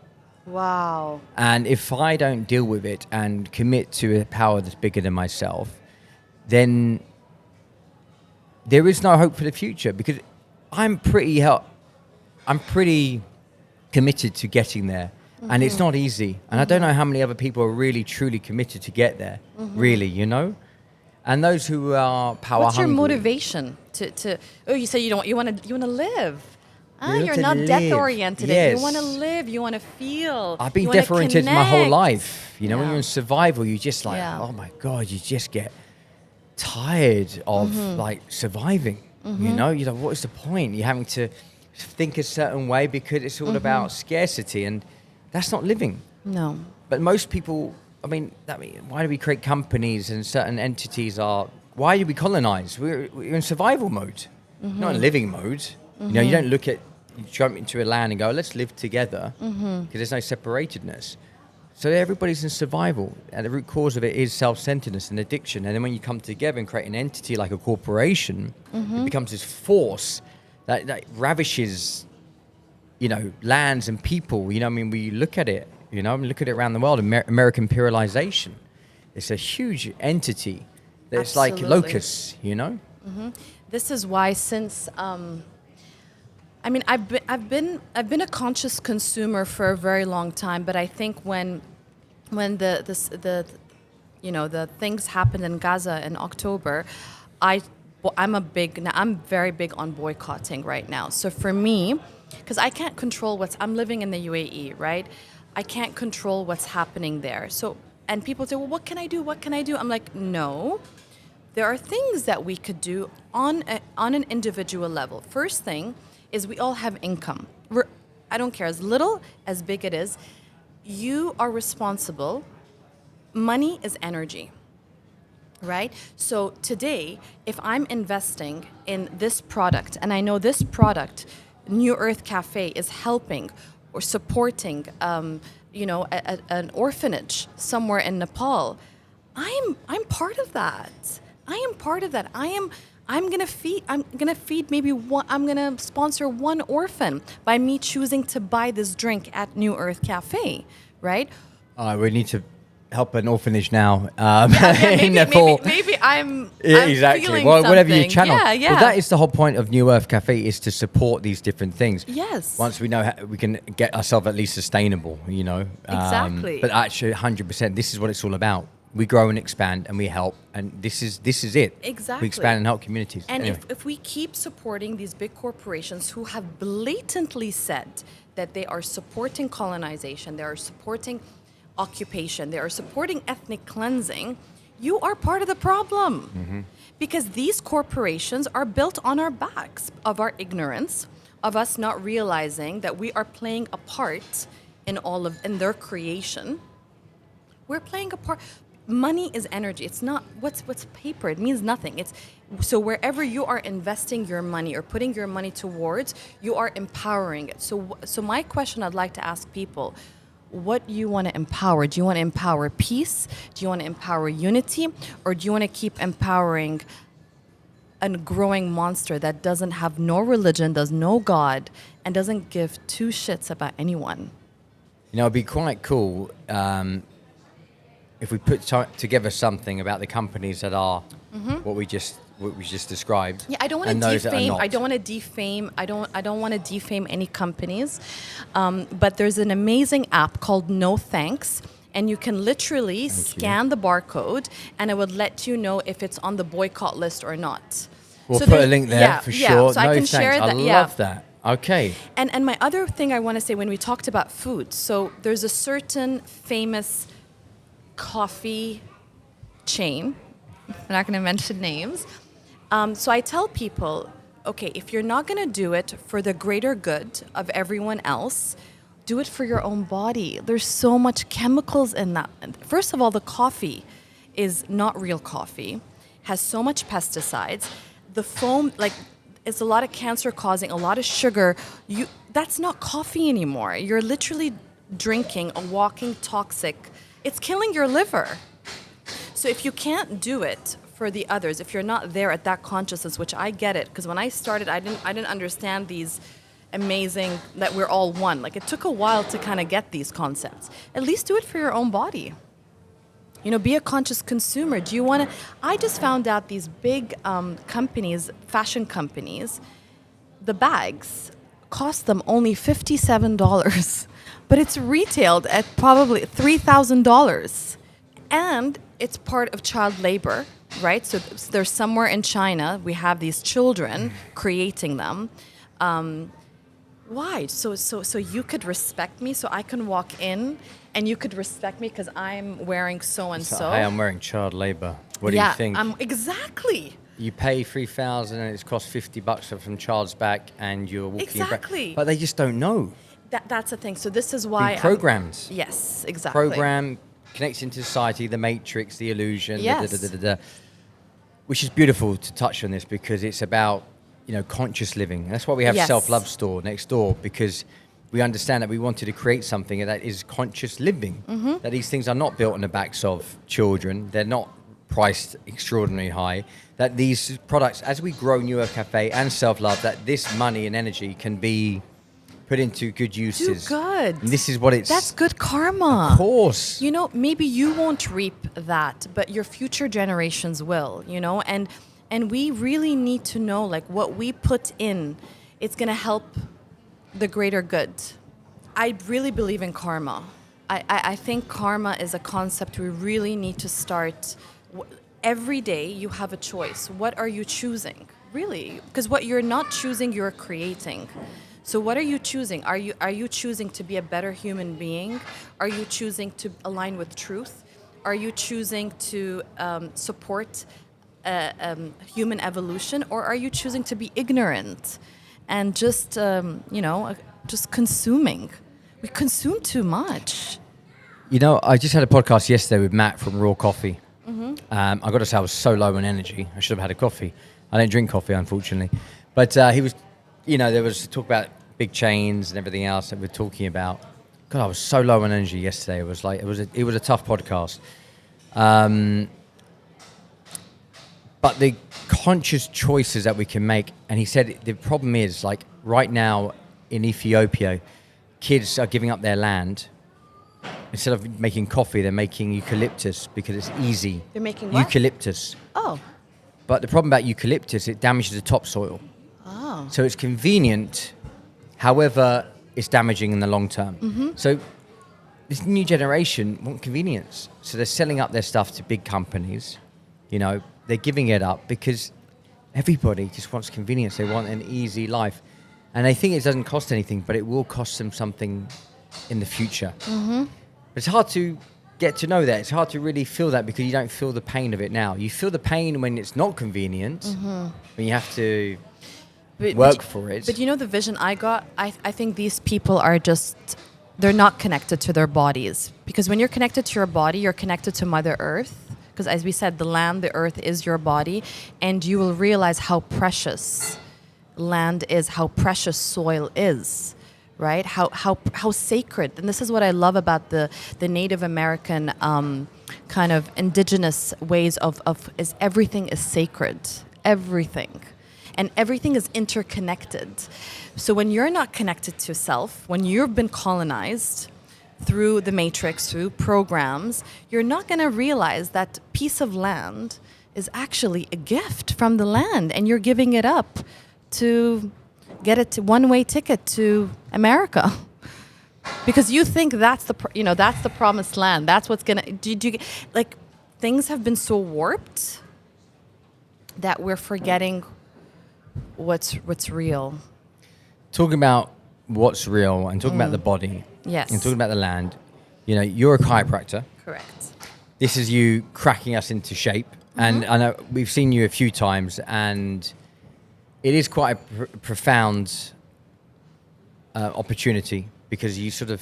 Wow. And if I don't deal with it and commit to a power that's bigger than myself, then there is no hope for the future, because I'm pretty committed to getting there. And it's not easy. And I don't know how many other people are really, truly committed to get there. Really, And those who are power hungry. What's your motivation to? Oh, you say you want to live. You're not death oriented. Yes. You want to live. You want to feel. I've been death oriented my whole life. When Yeah. you're in survival, you just oh my God, you just get tired of surviving. You're like, what is the point? You're having to think a certain way because it's all about scarcity, and that's not living. No. But most people, why do we create companies and certain entities why do we colonize? We're in survival mode, not in living mode. You don't you jump into a land and go, let's live together, because there's no separatedness. So everybody's in survival, and the root cause of it is self-centeredness and addiction. And then when you come together and create an entity like a corporation, it becomes this force that ravishes, lands and people. We look at it, look at it around the world. American imperialization. It's a huge entity that's like locusts, This is why, since I've been a conscious consumer for a very long time, but I think when the things happened in Gaza in October, I'm very big on boycotting right now. So for me, because I can't control I'm living in the UAE, right? I can't control what's happening there. So, and people say, well, what can I do? What can I do? I'm like, no, there are things that we could do on an individual level. First thing is we all have income. I don't care, as little, as big it is. You are responsible. Money is energy. Right? So today, if I'm investing in this product, and I know this product, New Earth Cafe, is helping or supporting, an orphanage somewhere in Nepal, I'm part of that. I am part of that. I'm gonna feed maybe one. I'm gonna sponsor one orphan by me choosing to buy this drink at New Earth Cafe. Right? We need to help an orphanage now. Maybe I'm exactly. Well, whatever you channel. Yeah. Well, that is the whole point of New Earth Cafe, is to support these different things. Yes. Once we know how we can get ourselves at least sustainable, Exactly. But actually, 100%, this is what it's all about. We grow and expand, and we help, and this is it. Exactly. We expand and help communities. And anyway. if we keep supporting these big corporations who have blatantly said that they are supporting colonization, they are supporting occupation, they are supporting ethnic cleansing, you are part of the problem. Because these corporations are built on our backs, of our ignorance, of us not realizing that we are playing a part in their creation. We're playing a part. Money is energy. It's not what's paper. It means nothing. So wherever you are investing your money or putting your money towards, you are empowering it. So my question I'd like to ask people: what do you want to empower? Do you want to empower peace? Do you want to empower unity? Or do you want to keep empowering a growing monster that doesn't have no religion, does no God, and doesn't give two shits about anyone? You know, it'd be quite cool if we put together something about the companies that are what we just described. Yeah, I don't want to defame. I don't want to defame. I don't want to defame any companies. But there's an amazing app called No Thanks, and you can literally scan the barcode, and it would let you know if it's on the boycott list or not. We'll put a link there for sure. So I can share that. I love that. Okay. And my other thing I want to say when we talked about food, so there's a certain famous coffee chain. I'm not going to mention names. So I tell people, okay, if you're not going to do it for the greater good of everyone else, do it for your own body. There's so much chemicals in that. First of all, the coffee is not real coffee, has so much pesticides. The foam, it's a lot of cancer causing, a lot of sugar. That's not coffee anymore. You're literally drinking a walking toxic. It's killing your liver. So if you can't do it for the others, if you're not there at that consciousness, which I get it, because when I started, I didn't understand these amazing, that we're all one. It took a while to kind of get these concepts. At least do it for your own body. Be a conscious consumer. Do you want to? I just found out these big companies, fashion companies, the bags cost them only $57, but it's retailed at probably $3,000. And it's part of child labor, right? So there's somewhere in China, we have these children creating them. Why? So you could respect me, so I can walk in and you could respect me because I'm wearing so-and-so. Hey, I'm wearing child labor. What do you think? Exactly. You pay $3,000 and it's cost $50 from child's back and you're walking exactly. But they just don't know. That's the thing. So this is why... Programmed. Yes, exactly. Program, connecting to society, the matrix, the illusion, yes. Which is beautiful to touch on this because it's about, conscious living. That's why we have yes. Self-Love Store next door, because we understand that we wanted to create something that is conscious living, that these things are not built on the backs of children. They're not priced extraordinarily high, that these products, as we grow Newer Cafe and Self-Love, that this money and energy can be put into good uses. Do good. And this is what it's... That's good karma. Of course. Maybe you won't reap that, but your future generations will, and we really need to know, what we put in, it's going to help the greater good. I really believe in karma. I think karma is a concept we really need to start. Every day you have a choice. What are you choosing? Really? Because what you're not choosing, you're creating. So what are you choosing? Are you choosing to be a better human being? Are you choosing to align with truth? Are you choosing to support human evolution? Or are you choosing to be ignorant and just, just consuming? We consume too much. I just had a podcast yesterday with Matt from Raw Coffee. I got to say, I was so low on energy. I should have had a coffee. I don't drink coffee, unfortunately. But he was, there was talk about big chains and everything else that we're talking about. God, I was so low on energy yesterday. It was a tough podcast. But the conscious choices that we can make, and he said the problem is, right now in Ethiopia, kids are giving up their land. Instead of making coffee, they're making eucalyptus because it's easy. They're making what? Eucalyptus. Oh. But the problem about eucalyptus, it damages the topsoil. Oh. So it's convenient, however, it's damaging in the long term. So this new generation want convenience. So they're selling up their stuff to big companies. They're giving it up because everybody just wants convenience. They want an easy life. And they think it doesn't cost anything, but it will cost them something in the future. But it's hard to get to know that. It's hard to really feel that because you don't feel the pain of it now. You feel the pain when it's not convenient, when you have to work for it. But you know the vision I got? I think these people are just, they're not connected to their bodies. Because when you're connected to your body, you're connected to Mother Earth. Because as we said, the land, the earth is your body. And you will realize how precious land is, how precious soil is. Right? How sacred. And this is what I love about the Native American kind of indigenous ways of is everything is sacred. Everything. And everything is interconnected. So when you're not connected to self, when you've been colonized through the matrix, through programs, you're not going to realize that piece of land is actually a gift from the land, and you're giving it up to get it to one-way ticket to America. Because you think that's that's the promised land. That's what's going to do you, like, things have been so warped that we're forgetting what's real. Talking about what's real and talking about the body. Yes. And talking about the land. You're a chiropractor. Correct. This is you cracking us into shape. And I know we've seen you a few times, and it is quite a profound opportunity, because you sort of,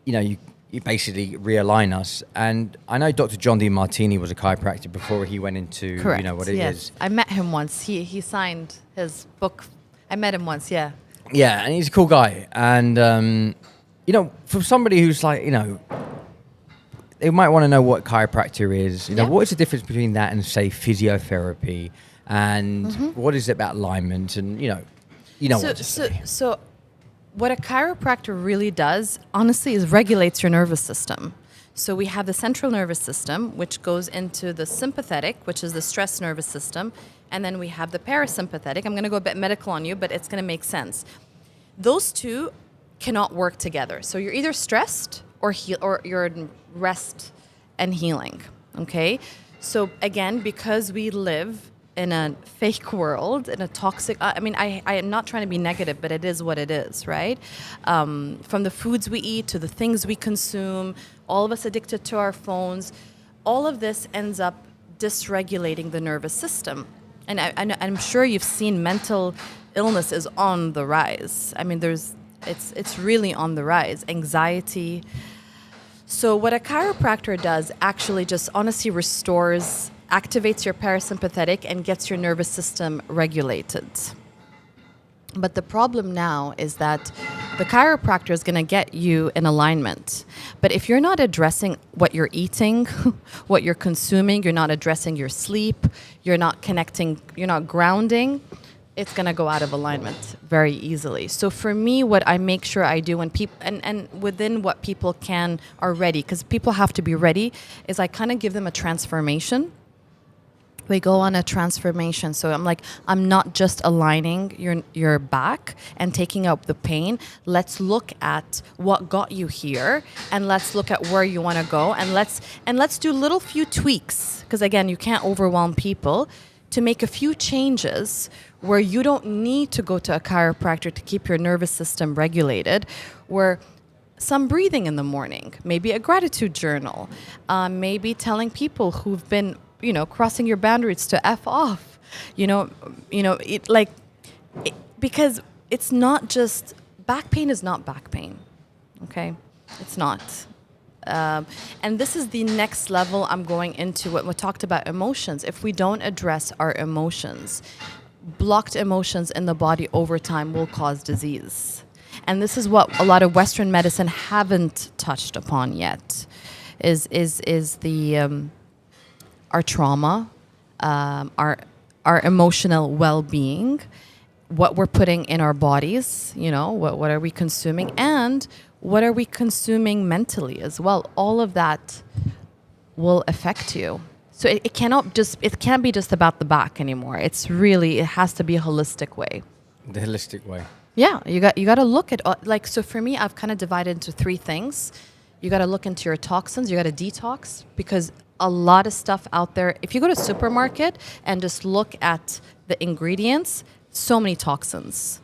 you basically realign us. And I know Dr. John Demartini was a chiropractor before he went into, Correct. What it is. I met him once. He signed his book. I met him once, yeah. Yeah, and he's a cool guy. And, for somebody who's like, they might want to know what chiropractor is. What is the difference between that and, say, physiotherapy? And what is it about alignment? And, what to say. So what a chiropractor really does, honestly, is regulates your nervous system. So we have the central nervous system, which goes into the sympathetic, which is the stress nervous system. And then we have the parasympathetic. I'm going to go a bit medical on you, but it's going to make sense. Those two cannot work together. So you're either stressed or you're in rest and healing. Okay? So again, because we live in a fake world, in a toxic, I am not trying to be negative, but it is what it is, right? From the foods we eat to the things we consume, all of us addicted to our phones, all of this ends up dysregulating the nervous system. And I'm sure you've seen mental illness is on the rise. It's really on the rise. Anxiety. So what a chiropractor does actually just honestly activates your parasympathetic and gets your nervous system regulated. But the problem now is that the chiropractor is going to get you in alignment. But if you're not addressing what you're eating, what you're consuming, you're not addressing your sleep, you're not connecting, you're not grounding, it's going to go out of alignment very easily. So for me, what I make sure I do when people, and within what people are ready, because people have to be ready, is I kind of give them a transformation. We go on a transformation. So I'm not just aligning your back and taking out the pain. Let's look at what got you here, and let's look at where you want to go, and let's do little few tweaks, because again, you can't overwhelm people, to make a few changes where you don't need to go to a chiropractor to keep your nervous system regulated, where some breathing in the morning, maybe a gratitude journal, maybe telling people who've been crossing your boundaries to F off, because it's not just, back pain is not back pain, okay? It's not. And this is the next level I'm going into, what we talked about emotions. If we don't address our emotions, blocked emotions in the body over time will cause disease. And this is what a lot of Western medicine haven't touched upon yet, is the our trauma, our emotional well-being, what we're putting in our bodies, what are we consuming, and what are we consuming mentally as well. All of that will affect you. So it can't be just about the back anymore. It has to be a holistic way. The holistic way. Yeah, you got to look at, so for me, I've kind of divided into three things. You got to look into your toxins. You got to detox, because a lot of stuff out there, if you go to a supermarket and just look at the ingredients, so many toxins.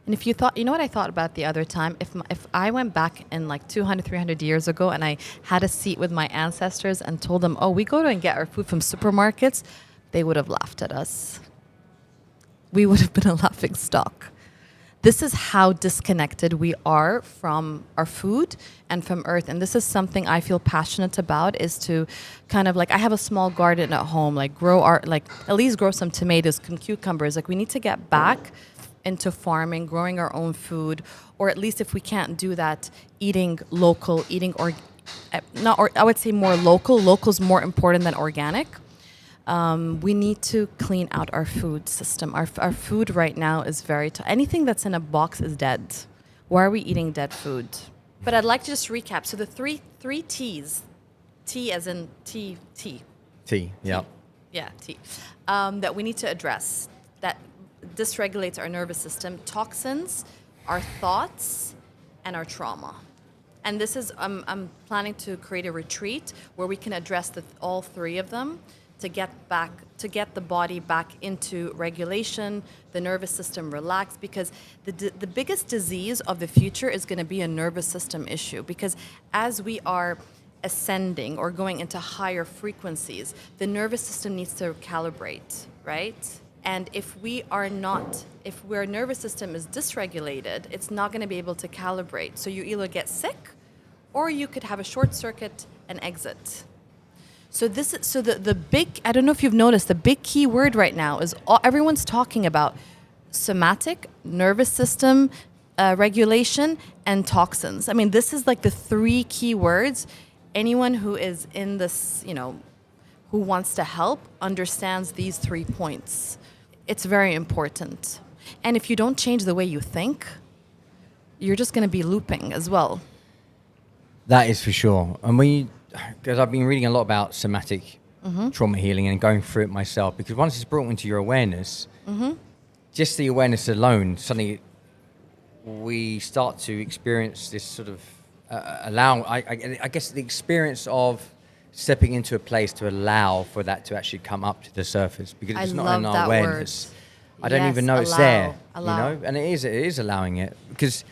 And if you thought, you know what I thought about the other time? If I went back in like 200, 300 years ago and I had a seat with my ancestors and told them, oh, we go to and get our food from supermarkets, they would have laughed at us. We would have been a laughing stock. This is how disconnected we are from our food and from earth. And this is something I feel passionate about, is to kind of like, I have a small garden at home, like at least grow some tomatoes, some cucumbers. Like we need to get back into farming, growing our own food, or at least if we can't do that, eating local, I would say more local. Local's more important than organic. We need to clean out our food system. Our food right now is very anything that's in a box is dead. Why are we eating dead food? But I'd like to just recap. So the three T's, T as in T. Yeah. Yeah, T. That we need to address, that dysregulates our nervous system, toxins, our thoughts, and our trauma. And this is, I'm planning to create a retreat where we can address all three of them, to get the body back into regulation, the nervous system relaxed, because the biggest disease of the future is going to be a nervous system issue, because as we are ascending or going into higher frequencies, the nervous system needs to calibrate, right? And if our nervous system is dysregulated, it's not going to be able to calibrate. So you either get sick or you could have a short circuit and exit. So the big, I don't know if you've noticed, the big key word right now is everyone's talking about somatic, nervous system regulation, and toxins. I mean, this is like the three key words. Anyone who is in this, who wants to help understands these 3 points. It's very important. And if you don't change the way you think, you're just going to be looping as well. That is for sure. And because I've been reading a lot about somatic trauma healing and going through it myself, because once it's brought into your awareness, just the awareness alone, suddenly we start to experience this sort of I guess the experience of stepping into a place to allow for that to actually come up to the surface, because it's not in our awareness. I don't even know it's there, and it is allowing it, because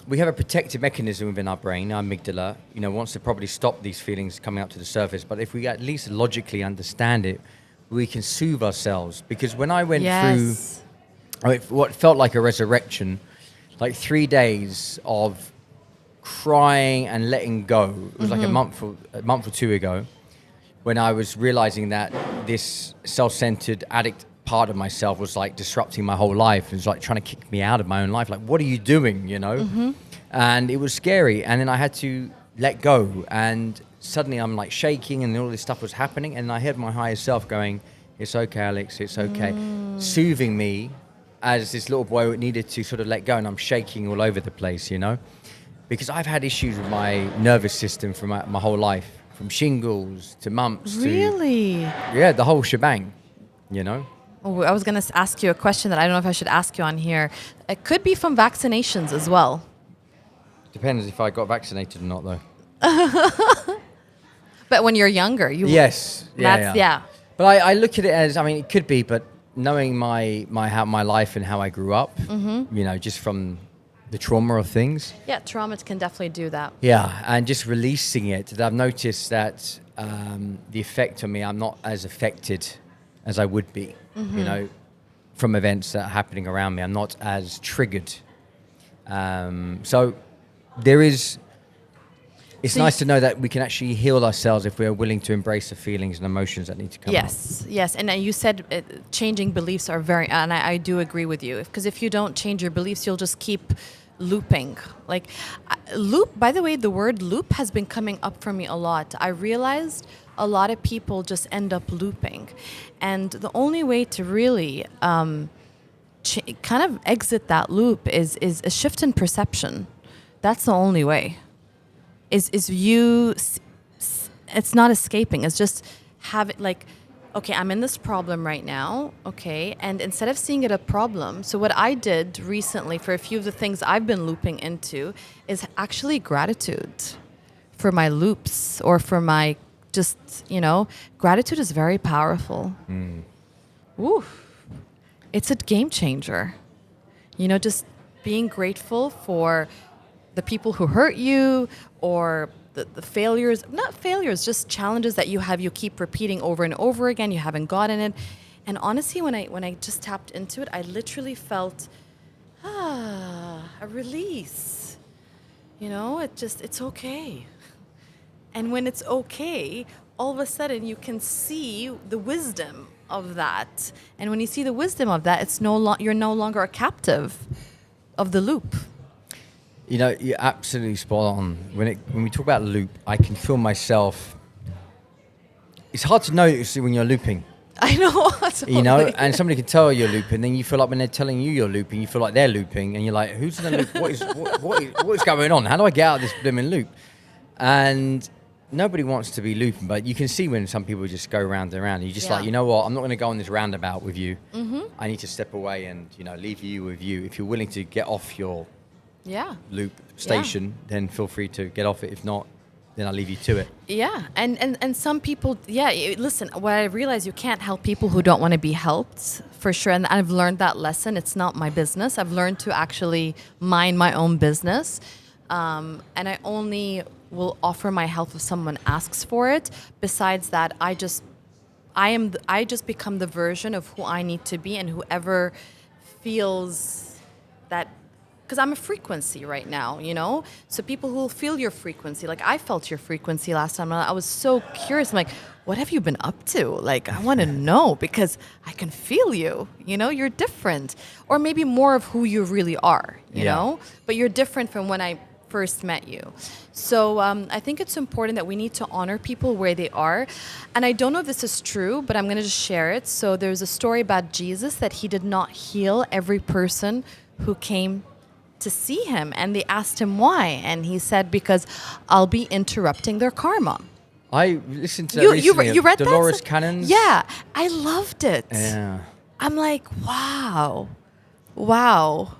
we have a protective mechanism within our brain, our amygdala, wants to probably stop these feelings coming up to the surface. But if we at least logically understand it, we can soothe ourselves. Because when I went through what felt like a resurrection, like 3 days of crying and letting go, it was like a month or two ago, when I was realizing that this self-centered addict part of myself was like disrupting my whole life. It was like trying to kick me out of my own life. Like, what are you doing, And it was scary. And then I had to let go. And suddenly I'm like shaking and all this stuff was happening. And I heard my higher self going, it's okay, Alex, it's okay. Soothing me as this little boy needed to sort of let go. And I'm shaking all over the place, because I've had issues with my nervous system for my whole life, from shingles to mumps. Really? The whole shebang, Oh, I was going to ask you a question that I don't know if I should ask you on here. It could be from vaccinations as well. Depends if I got vaccinated or not, though. But when you're younger, yes, yeah. But I look at it as, it could be, but knowing my life and how I grew up, just from the trauma of things. Yeah, trauma can definitely do that. Yeah, and just releasing it, that I've noticed that the effect on me, I'm not as affected as I would be, from events that are happening around me. I'm not as triggered. So it's nice to know that we can actually heal ourselves if we are willing to embrace the feelings and emotions that need to come up. Yes. And you said changing beliefs are very, and I do agree with you, because if you don't change your beliefs, you'll just keep looping. Like loop, by the way, the word loop has been coming up for me a lot. I realized a lot of people just end up looping. And the only way to really kind of exit that loop is a shift in perception. That's the only way. It's not escaping. It's just have it like, okay, I'm in this problem right now, okay, and instead of seeing it a problem, so what I did recently for a few of the things I've been looping into is actually gratitude for my loops or for my gratitude is very powerful. Ooh, it's a game changer. Just being grateful for the people who hurt you, or the failures, not failures, just challenges that you keep repeating over and over again, you haven't gotten it. And honestly, when I just tapped into it, I literally felt a release. It's okay. And when it's okay, all of a sudden you can see the wisdom of that. And when you see the wisdom of that, you're no longer a captive of the loop. You're absolutely spot on. When we talk about loop, I can feel myself. It's hard to notice when you're looping. I know. Totally. And somebody can tell you're looping, then you feel like when they're telling you you're looping, you feel like they're looping, and you're like, who's in the loop? What is going on? How do I get out of this blooming loop? And nobody wants to be looping, but you can see when some people just go round and round. And you're just like, you know what? I'm not going to go on this roundabout with you. Mm-hmm. I need to step away and leave you with you. If you're willing to get off your loop station, then feel free to get off it. If not, then I'll leave you to it. Yeah, and some people, listen, what I realize, you can't help people who don't want to be helped, for sure. And I've learned that lesson. It's not my business. I've learned to actually mind my own business. And I only will offer my help if someone asks for it. Besides that, I just become the version of who I need to be, and whoever feels that, because I'm a frequency right now, so people who will feel your frequency, like I felt your frequency last time. I was so curious. I'm like, what have you been up to? Like, I want to know, because I can feel you, you're different, or maybe more of who you really are, you know, but you're different from when I first met you. So I think it's important that we need to honor people where they are. And I don't know if this is true, but I'm going to just share it. So there's a story about Jesus that he did not heal every person who came to see him. And they asked him why. And he said, because I'll be interrupting their karma. I listened to that recently. You read Dolores that? Cannon's? Yeah, I loved it. Yeah. I'm like, wow.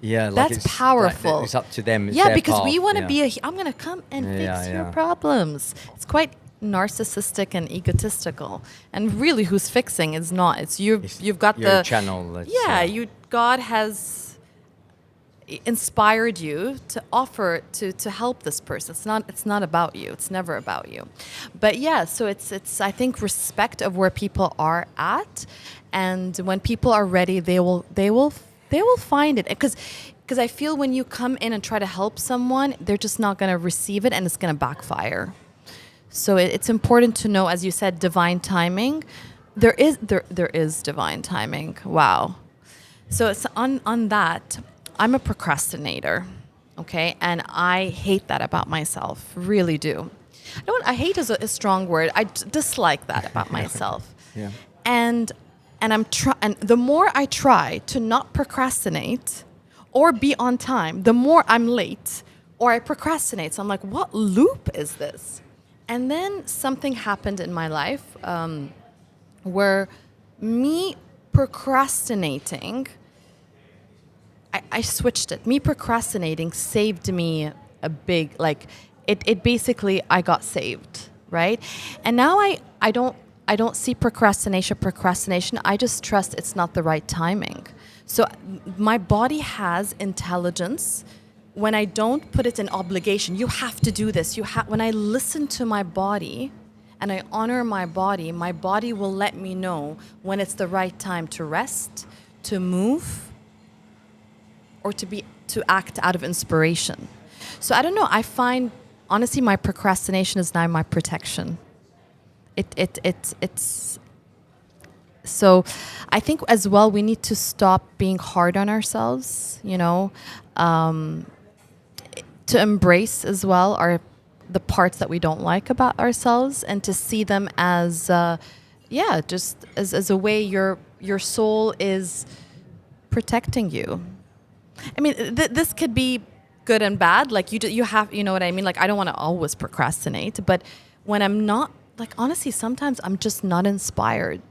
Yeah, like that's powerful. It's up to them. It's because path. we want to be I'm going to come and fix your problems. It's quite narcissistic and egotistical. And really, who's fixing is not. It's you. You've got your channel. God has inspired you to offer to help this person. It's not about you. It's never about you. But so it's I think respect of where people are at, and when people are ready, they will find it, because I feel when you come in and try to help someone, they're just not going to receive it, and it's going to backfire. So it's important to know, as you said, divine timing. There is divine timing. Wow. So it's on that. I'm a procrastinator, okay? And I hate that about myself, really do. I hate is a strong word. I dislike that about myself. Yeah. And and the more I try to not procrastinate or be on time, the more I'm late or I procrastinate. So I'm like, what loop is this? And then something happened in my life where me procrastinating, I switched it. Me procrastinating saved me a big, it basically, I got saved, right? And now I don't see procrastination. I just trust it's not the right timing. So my body has intelligence. When I don't put it in obligation, you have to do this. When I listen to my body and I honor my body will let me know when it's the right time to rest, to move, or to act out of inspiration. So I don't know. I find, honestly, my procrastination is now my protection. It's so I think as well we need to stop being hard on ourselves, to embrace as well the parts that we don't like about ourselves, and to see them as just as a way your soul is protecting you. I mean, this could be good and bad. Like you have, you know what I mean? Like I don't want to always procrastinate, but when I'm not, honestly, sometimes I'm just not inspired.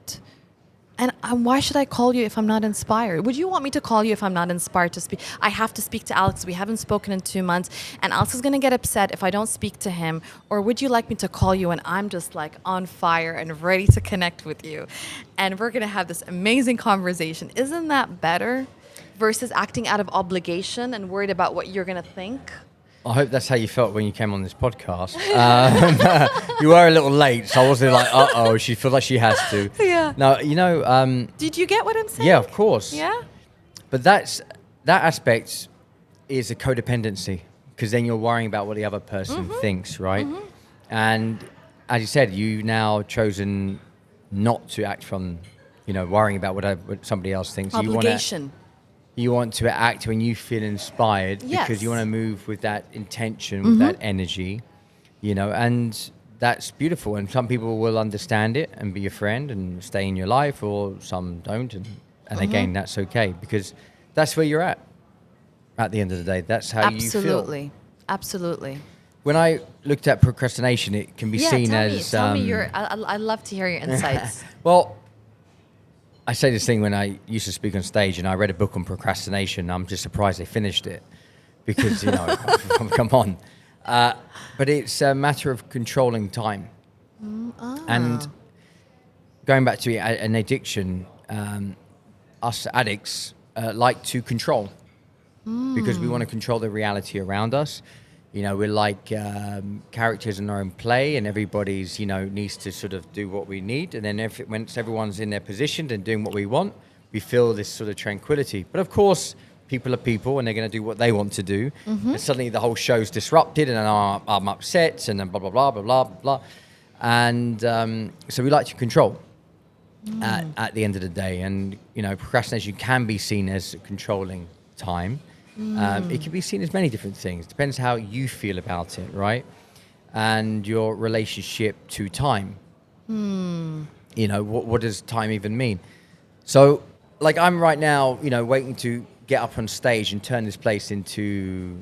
And why should I call you if I'm not inspired? Would you want me to call you if I'm not inspired to speak? I have to speak to Alex. We haven't spoken in 2 months, and Alex is going to get upset if I don't speak to him. Or would you like me to call you when I'm just on fire and ready to connect with you? And we're going to have this amazing conversation. Isn't that better? versus acting out of obligation and worried about what you're going to think. I hope that's how you felt when you came on this podcast. You were a little late, so I wasn't like, uh-oh, she feels like she has to. Yeah. No, you know... Did you get what I'm saying? Yeah, of course. Yeah? But that aspect is a codependency, because then you're worrying about what the other person thinks, right? And as you said, you've now chosen not to act from, worrying about what somebody else thinks. Obligation. You want to act when you feel inspired, Yes. because you want to move with that intention, with that energy, and that's beautiful. And some people will understand it and be your friend and stay in your life, or some don't. And again, that's okay, because that's where you're at the end of the day. That's how you feel. Absolutely. When I looked at procrastination, it can be seen as... Tell me I'd love to hear your insights. Well, I say this thing when I used to speak on stage, and I read a book on procrastination. I'm just surprised they finished it, because, come on. But it's a matter of controlling time. And going back to an addiction, us addicts like to control, because we want to control the reality around us. We're like characters in our own play, and everybody's, needs to sort of do what we need. And then once everyone's in their position and doing what we want, we feel this sort of tranquility. But of course, people are people, and they're going to do what they want to do. And suddenly the whole show's disrupted, and I'm upset, and then blah, blah, blah, blah, blah, blah. And so we like to control at the end of the day. And, procrastination can be seen as controlling time. It can be seen as many different things. Depends how you feel about it, right? And your relationship to time. What does time even mean? So, like, I'm right now, waiting to get up on stage and turn this place into,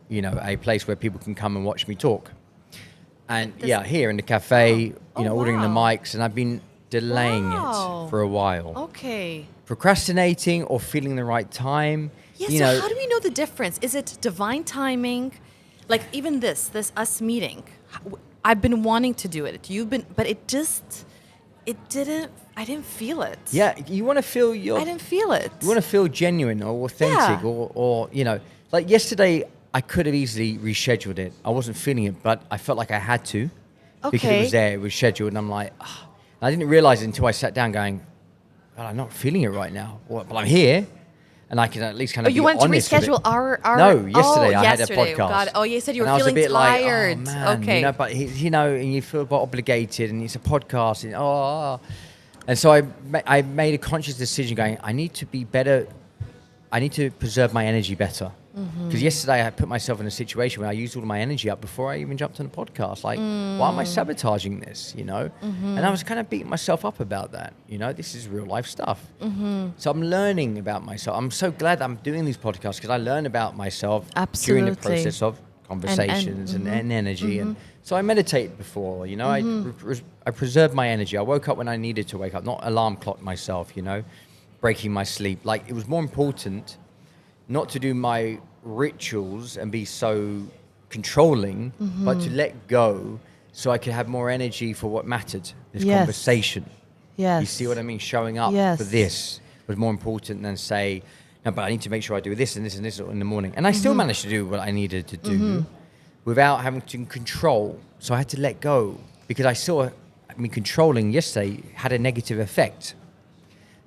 a place where people can come and watch me talk. And here in the cafe, ordering the mics, and I've been delaying it for a while. Okay. Procrastinating or feeling the right time. Yeah, so how do we know the difference? Is it divine timing? Like even this us meeting. I've been wanting to do it. But I didn't feel it. Yeah, you want to feel I didn't feel it. You want to feel genuine or authentic or like yesterday I could have easily rescheduled it. I wasn't feeling it, but I felt like I had to. Okay. Because it was there, it was scheduled, and I'm like, I didn't realize it until I sat down going, well, I'm not feeling it right now. Well, I'm here. And I can at least kind of be honest with it. You wanted to reschedule our... No, yesterday I had a podcast. God. Oh, you said you and were feeling tired. Like, oh, man, okay. But and you feel obligated, and it's a podcast, and so I made a conscious decision going, I need to be better. I need to preserve my energy better. Because yesterday I put myself in a situation where I used all my energy up before I even jumped on the podcast. Like, why am I sabotaging this, And I was kind of beating myself up about that. This is real life stuff. So I'm learning about myself. I'm so glad I'm doing these podcasts, because I learn about myself during the process of conversations and energy. And so I meditated before, I preserved my energy. I woke up when I needed to wake up, not alarm clock myself, breaking my sleep. Like, it was more important not to do my rituals and be so controlling, but to let go so I could have more energy for what mattered, this conversation. Yes. You see what I mean? Showing up for this was more important than say, no, but I need to make sure I do this and this and this in the morning. And I still managed to do what I needed to do without having to control. So I had to let go, because I saw, controlling yesterday had a negative effect.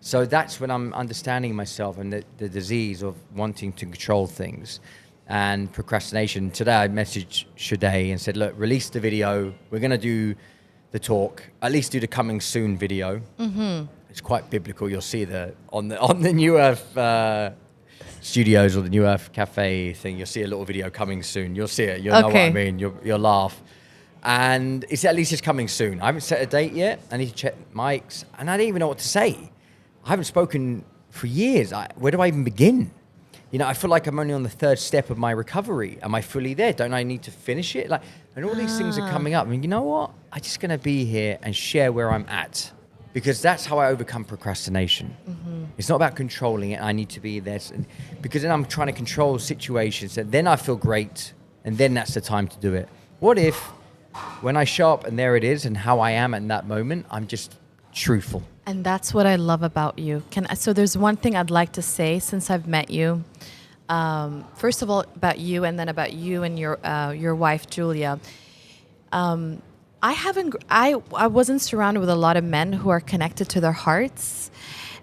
So that's when I'm understanding myself and the disease of wanting to control things and procrastination. Today I messaged Shade and said, look, release the video. We're going to do the talk, at least do the coming soon video. It's quite biblical. You'll see on the New Earth studios or the New Earth Cafe thing, you'll see a little video coming soon. You'll see it. You'll know what I mean. You'll laugh. And it's at least it's coming soon. I haven't set a date yet. I need to check mics. And I don't even know what to say. I haven't spoken for years. Where do I even begin? I feel like I'm only on the third step of my recovery. Am I fully there? Don't I need to finish it? And all these things are coming up. You know what? I'm just going to be here and share where I'm at, because that's how I overcome procrastination. It's not about controlling it. I need to be there, because then I'm trying to control situations, and then I feel great, and then that's the time to do it. What if when I show up and there it is and how I am in that moment, I'm just truthful? And that's what I love about you. So there's one thing I'd like to say since I've met you. First of all, about you, and then about you and your wife, Julia. I wasn't surrounded with a lot of men who are connected to their hearts.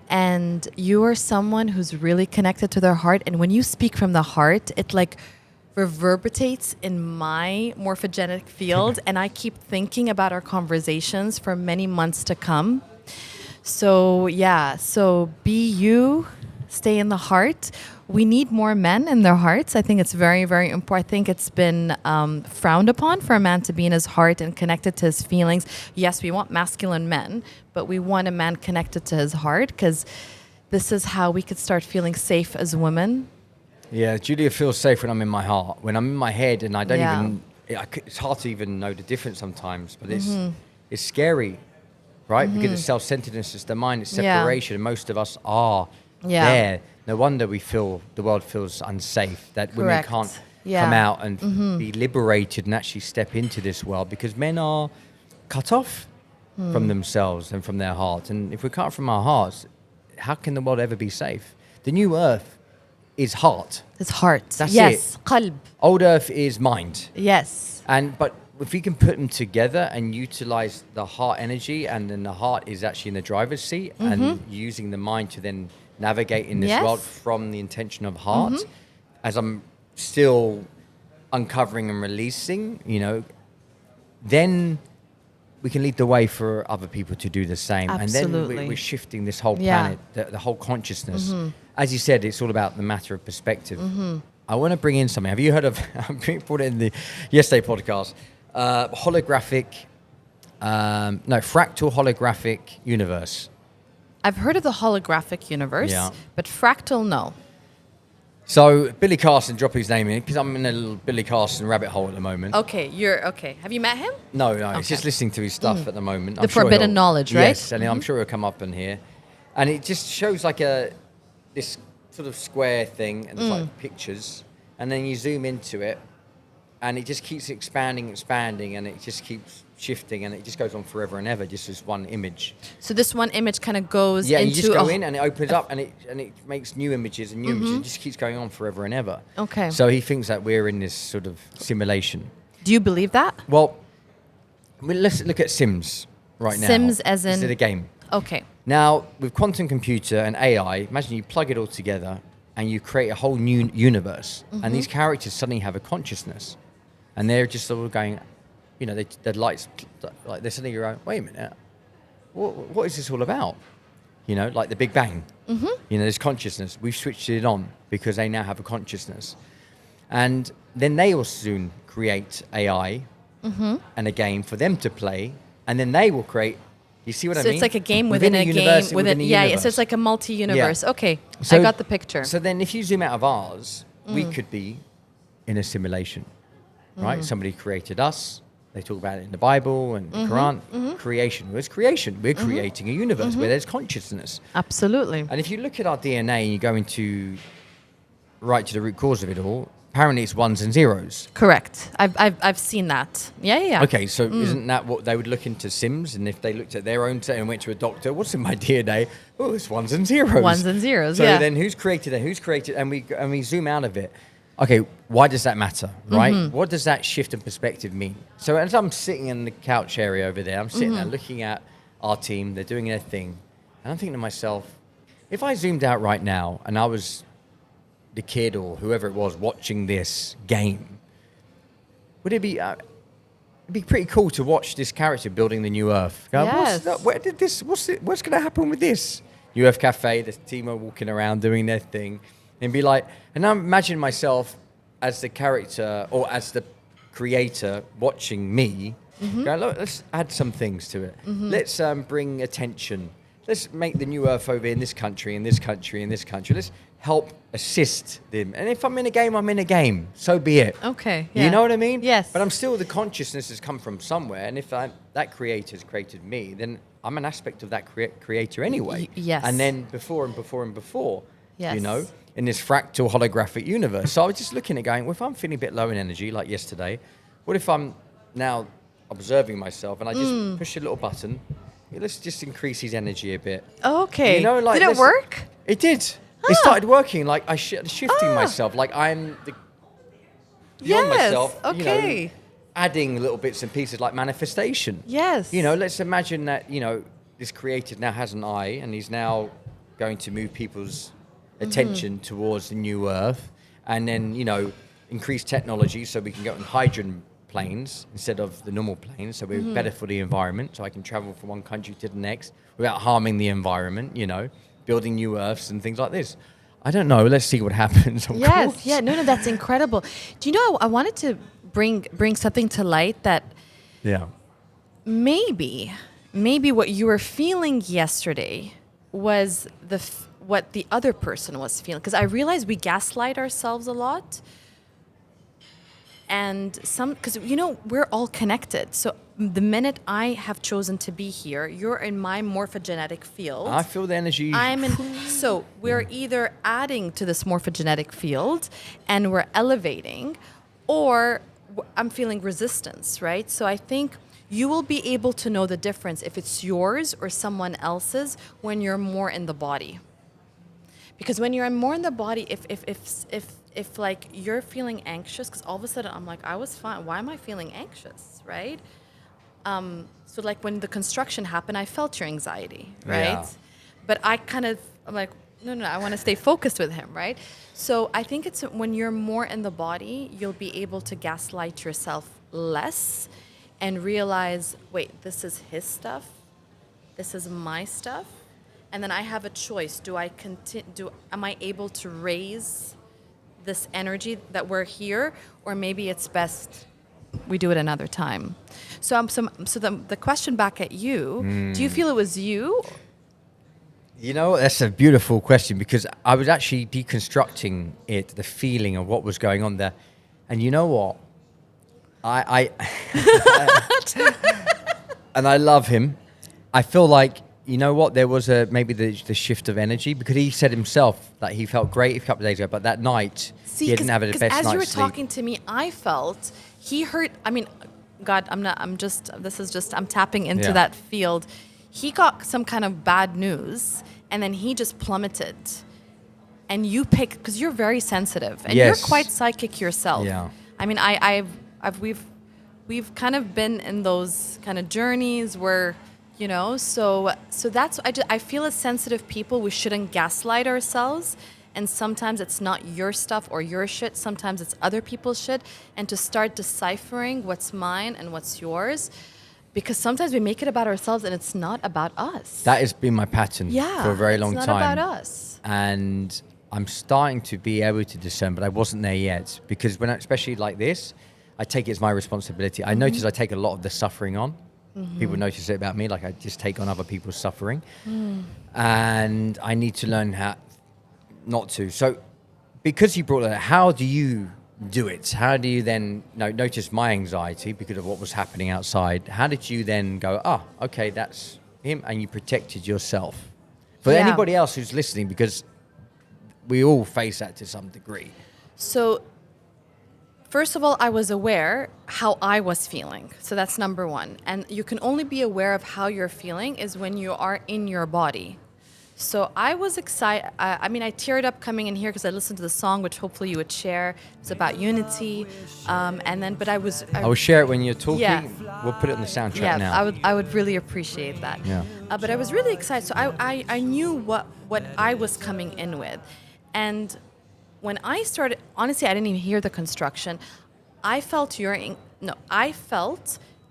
And you are someone who's really connected to their heart. And when you speak from the heart, it like reverberates in my morphogenic field. And I keep thinking about our conversations for many months to come. So be you, stay in the heart. We need more men in their hearts. I think it's very, very important. I think it's been frowned upon for a man to be in his heart and connected to his feelings. Yes, we want masculine men, but we want a man connected to his heart, because this is how we could start feeling safe as women. Yeah, Julia feels safe when I'm in my heart. When I'm in my head and I don't even... It's hard to even know the difference sometimes, but it's scary, right? Because it's self-centeredness, it's the mind, it's separation, and most of us are there. No wonder the world feels unsafe, that women can't come out and be liberated and actually step into this world, because men are cut off from themselves and from their heart. And if we cut from our hearts, how can the world ever be safe? The new earth is heart. It's heart. That's it. Qalb. Old earth is mind. Yes. But if we can put them together and utilize the heart energy, and then the heart is actually in the driver's seat, and using the mind to then navigate in this world from the intention of heart, as I'm still uncovering and releasing, then we can lead the way for other people to do the same. Absolutely. And then we're shifting this whole planet, the whole consciousness. As you said, it's all about the matter of perspective. I want to bring in something. Have you heard of, I put it in the yesterday podcast, fractal holographic universe. I've heard of the holographic universe, but fractal, no. So Billy Carson, drop his name in, because I'm in a little Billy Carson rabbit hole at the moment. Okay, okay. Have you met him? No, it's just listening to his stuff at the moment. The forbidden knowledge, right? Yes, and I'm sure he'll come up in here. And it just shows like this sort of square thing, and there's like pictures, and then you zoom into it, and it just keeps expanding, and it just keeps shifting, and it just goes on forever and ever, just as one image. So this one image kind of goes into... Yeah, you just go in, and it opens up, and it makes new images and new images. It just keeps going on forever and ever. Okay. So he thinks that we're in this sort of simulation. Do you believe that? Well, let's look at Sims right now. Sims as in... Is it a game? Okay. Now, with quantum computer and AI, imagine you plug it all together, and you create a whole new universe. And these characters suddenly have a consciousness. And they're just sort of going... the lights, like they're suddenly going, wait a minute, what is this all about? Like the Big Bang. There's consciousness. We've switched it on because they now have a consciousness. And then they will soon create AI and a game for them to play. And then they will create, you see what I mean? So it's like a game within a game. Within a universe. So it's like a multi-universe. Yeah. Okay, so, I got the picture. So then if you zoom out of ours, we could be in a simulation, right? Somebody created us. They talk about it in the Bible and the Quran. Creation. Where's creation? We're creating a universe where there's consciousness. Absolutely. And if you look at our DNA and you go right to the root cause of it all, apparently it's ones and zeros. Correct. I've seen that. Yeah. Okay, so isn't that what they would look into Sims? And if they looked at their own and went to a doctor, what's in my DNA? Oh, it's ones and zeros. Ones and zeros, so then who's created it? Who's created? And we zoom out of it. Okay, why does that matter, right? What does that shift in perspective mean? So as I'm sitting in the couch area over there, I'm sitting there looking at our team, they're doing their thing, and I'm thinking to myself, if I zoomed out right now and I was the kid or whoever it was watching this game, would it be... it'd be pretty cool to watch this character building the new Earth. Go, yes. What's going to happen with this? New Earth Cafe, the team are walking around doing their thing. And be like, and I imagine myself as the character or as the creator watching me, going, look, let's add some things to it. Let's bring attention. Let's make the new Earth over in this country, in this country, in this country. Let's help assist them. And if I'm in a game, I'm in a game. So be it. Okay. Yeah. You know what I mean? Yes. But I'm still, the consciousness has come from somewhere. And if that creator's created me, then I'm an aspect of that creator anyway. Yes. And then before and before and before, yes. In this fractal holographic universe. So I was just looking at going, well, if I'm feeling a bit low in energy, like yesterday, what if I'm now observing myself and I just push a little button let's just increase his energy a bit. Okay. You know, like, did it work? It did. It started working. Like I shifting myself. Like I'm beyond myself. Okay. You know, adding little bits and pieces like manifestation. Yes. You know, let's imagine that, you know, this creative now has an eye and he's now going to move people's attention towards the new earth, and then, you know, increase technology so we can go on hydrogen planes instead of the normal planes, so we're better for the environment, so I can travel from one country to the next without harming the environment, you know, building new earths and things like this. I don't know. Let's see what happens. Yes. Course. Yeah. No, that's incredible. Do you know, I wanted to bring something to light that maybe what you were feeling yesterday was what the other person was feeling. Because I realize we gaslight ourselves a lot. And because, you know, we're all connected. So the minute I have chosen to be here, you're in my morphogenetic field. I feel the energy. So we're either adding to this morphogenetic field and we're elevating, or I'm feeling resistance, right? So I think you will be able to know the difference if it's yours or someone else's when you're more in the body. Because when you're more in the body, if like you're feeling anxious, because all of a sudden I'm like, I was fine. Why am I feeling anxious, right? So like when the construction happened, I felt your anxiety, right? Yeah. But I'm like, no, I want to stay focused with him, right? So I think it's when you're more in the body, you'll be able to gaslight yourself less and realize, wait, this is his stuff, this is my stuff, and then I have a choice. Am I able to raise this energy that we're here, or maybe it's best we do it another time? So the question back at you, do you feel it was you? You know, that's a beautiful question, because I was actually deconstructing the feeling of what was going on there. And you know what? I and I love him. I feel like, you know what, there was maybe the shift of energy, because he said himself that he felt great a couple of days ago, but that night he didn't have the best night's sleep. As you were talking to me, I felt he hurt. I mean, God, I'm tapping into that field. He got some kind of bad news, and then he just plummeted. And you pick, because you're very sensitive, and you're quite psychic yourself. Yeah. I mean, we've kind of been in those kind of journeys where, you know, so that's, I feel as sensitive people, we shouldn't gaslight ourselves. And sometimes it's not your stuff or your shit. Sometimes it's other people's shit. And to start deciphering what's mine and what's yours. Because sometimes we make it about ourselves and it's not about us. That has been my pattern for a very long time. It's not about us. And I'm starting to be able to discern, but I wasn't there yet. Because especially like this, I take it as my responsibility. I notice I take a lot of the suffering on. People notice it about me, like I just take on other people's suffering. And I need to learn how not to. So because you brought that up, how do you do it? How do you then notice my anxiety because of what was happening outside? How did you then go, okay, that's him, and you protected yourself? For anybody else who's listening, because we all face that to some degree. So first of all, I was aware how I was feeling. So that's number one. And you can only be aware of how you're feeling is when you are in your body. So I was excited. I mean, I teared up coming in here because I listened to the song, which hopefully you would share. It's about unity. But I will share it when you're talking. Yeah. We'll put it on the soundtrack now. I would really appreciate that. Yeah. But I was really excited. So I knew what I was coming in with. And when I started, honestly, I didn't even hear the construction. I felt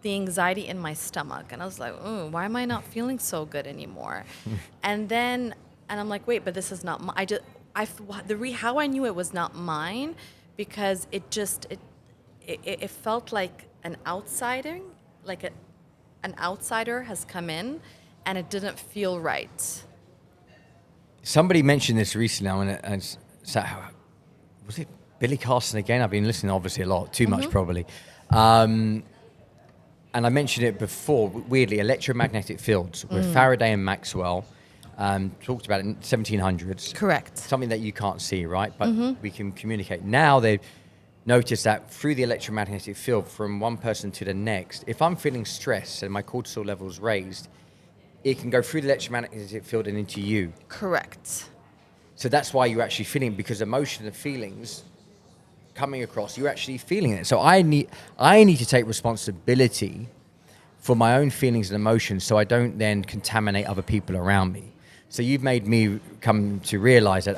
the anxiety in my stomach, and I was like, "Oh, why am I not feeling so good anymore?" and I'm like, "Wait, but this is not my." How I knew it was not mine, because it felt like an outsider, an outsider has come in, and it didn't feel right. Somebody mentioned this recently, and was it Billy Carson again? I've been listening obviously a lot, too much probably. And I mentioned it before, weirdly, electromagnetic fields with Faraday and Maxwell talked about it in 1700s. Correct. Something that you can't see, right? But we can communicate. Now they've noticed that through the electromagnetic field from one person to the next, if I'm feeling stressed and my cortisol level's raised, it can go through the electromagnetic field and into you. Correct. So that's why you're actually feeling, because emotion and feelings coming across, you're actually feeling it. So I need to take responsibility for my own feelings and emotions, so I don't then contaminate other people around me. So you've made me come to realize that,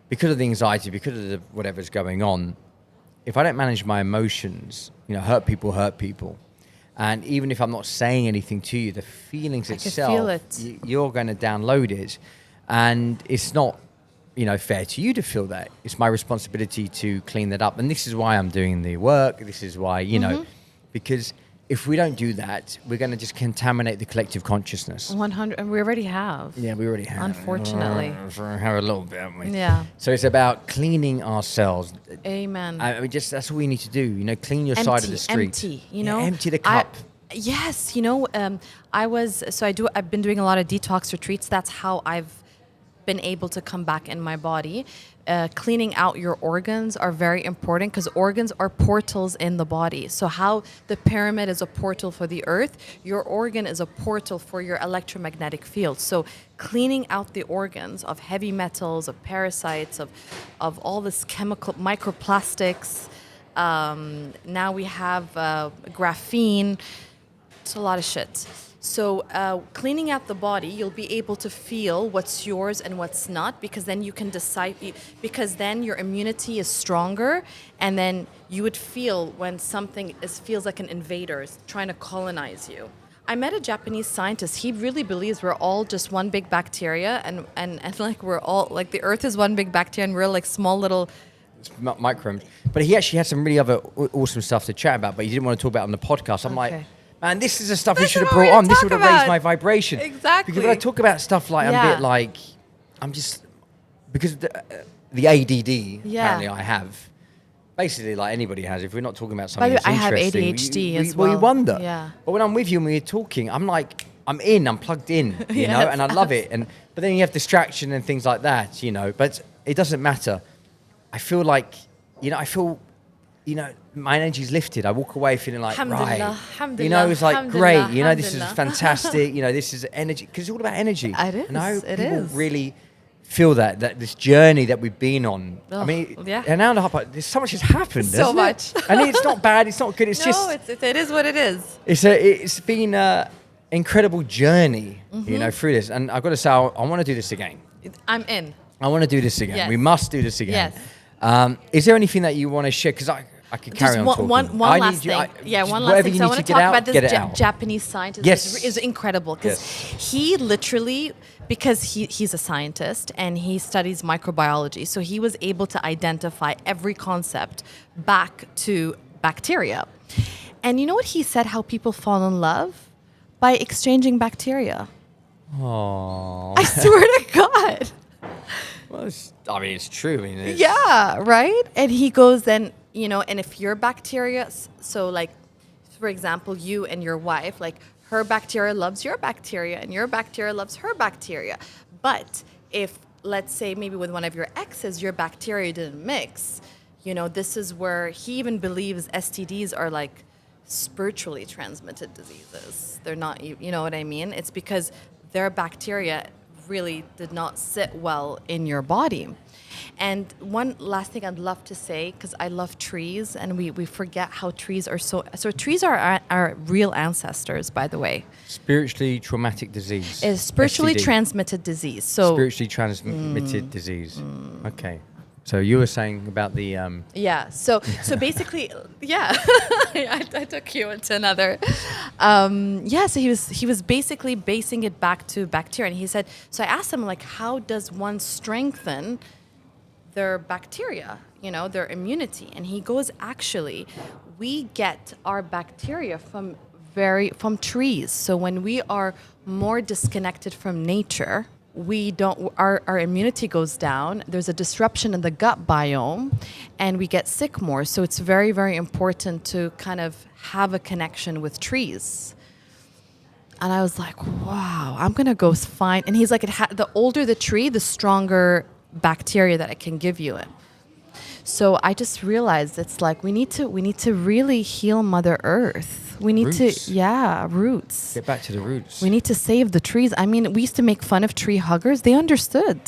because of the anxiety, because of the whatever's going on, if I don't manage my emotions, hurt people. And even if I'm not saying anything to you, the feelings itself, feel it. You're going to download it. And it's not, fair to you to feel that. It's my responsibility to clean that up. And this is why I'm doing the work. This is why, because if we don't do that, we're going to just contaminate the collective consciousness. 100, and we already have. Yeah, we already have. Unfortunately. We have a little bit, haven't we? Yeah. So it's about cleaning ourselves. Amen. That's all you need to do. Clean your side of the street. Empty, empty the cup. Yes, I've been doing a lot of detox retreats. That's how I've been able to come back in my body. Cleaning out your organs are very important, because organs are portals in the body. So how the pyramid is a portal for the earth, your organ is a portal for your electromagnetic field. So cleaning out the organs of heavy metals, of parasites, of all this chemical microplastics. Now we have graphene. It's a lot of shit. So cleaning out the body, you'll be able to feel what's yours and what's not, because then you can decide, because then your immunity is stronger, and then you would feel when something feels like an invader is trying to colonize you. I met a Japanese scientist. He really believes we're all just one big bacteria, and like we're all, like the earth is one big bacteria, and we're like small little microbes. But he actually had some really other awesome stuff to chat about, but he didn't want to talk about it on the podcast. I'm like, man, this is the stuff we should have brought on. This would have raised my vibration. Exactly. Because when I talk about stuff like, I'm a bit like, I'm just, because the ADD, apparently I have, basically like anybody has, if we're not talking about something that's interesting. I have ADHD as well. well. You wonder. Yeah. But when I'm with you and we're talking, I'm like, I'm plugged in, you know, and I love it. But then you have distraction and things like that, but it doesn't matter. I feel like, my energy's lifted. I walk away feeling like, right. It's like, great. This is fantastic. This is energy. Because it's all about energy. It is. And I hope people really feel that this journey that we've been on. Oh, an hour and a half, there's so much has happened. So much. And it's not bad. It's not good. It's it is what it is. It's been an incredible journey, through this. And I've got to say, I want to do this again. I'm in. I want to do this again. Yes. We must do this again. Yes. Is there anything that you want to share? Because I could carry on talking. One last thing. One last thing. So I want to talk about this Japanese scientist. Yes. Is incredible, because he literally, because he's a scientist and he studies microbiology, so he was able to identify every concept back to bacteria. And you know what he said, how people fall in love? By exchanging bacteria. Oh. I swear to God. Well, it's true. Yeah, right? And he goes then, and if your bacteria, so like, for example, you and your wife, like her bacteria loves your bacteria and your bacteria loves her bacteria. But if, let's say, maybe with one of your exes, your bacteria didn't mix, this is where he even believes STDs are like spiritually transmitted diseases. They're not, you know what I mean? It's because their bacteria really did not sit well in your body. And one last thing I'd love to say, because I love trees, and we forget how trees are so trees are our real ancestors, by the way. Spiritually traumatic disease. It's spiritually STD. Transmitted disease. So spiritually transmitted disease. Okay. So you were saying about the yeah. So basically, yeah. I took you into another. So he was basically basing it back to bacteria, and he said. So I asked him, like, how does one strengthen their bacteria? Their immunity, and he goes, actually, we get our bacteria from trees. So when we are more disconnected from nature, our immunity goes down. There's a disruption in the gut biome, and we get sick more. So it's very, very important to kind of have a connection with trees. And I was like, wow, I'm gonna go find. And he's like, the older the tree, the stronger bacteria that it can give you. So I just realized it's like we need to really heal Mother Earth. We need Roots. roots. Get back to the roots. We need to save the trees. I mean, we used to make fun of tree huggers. They understood.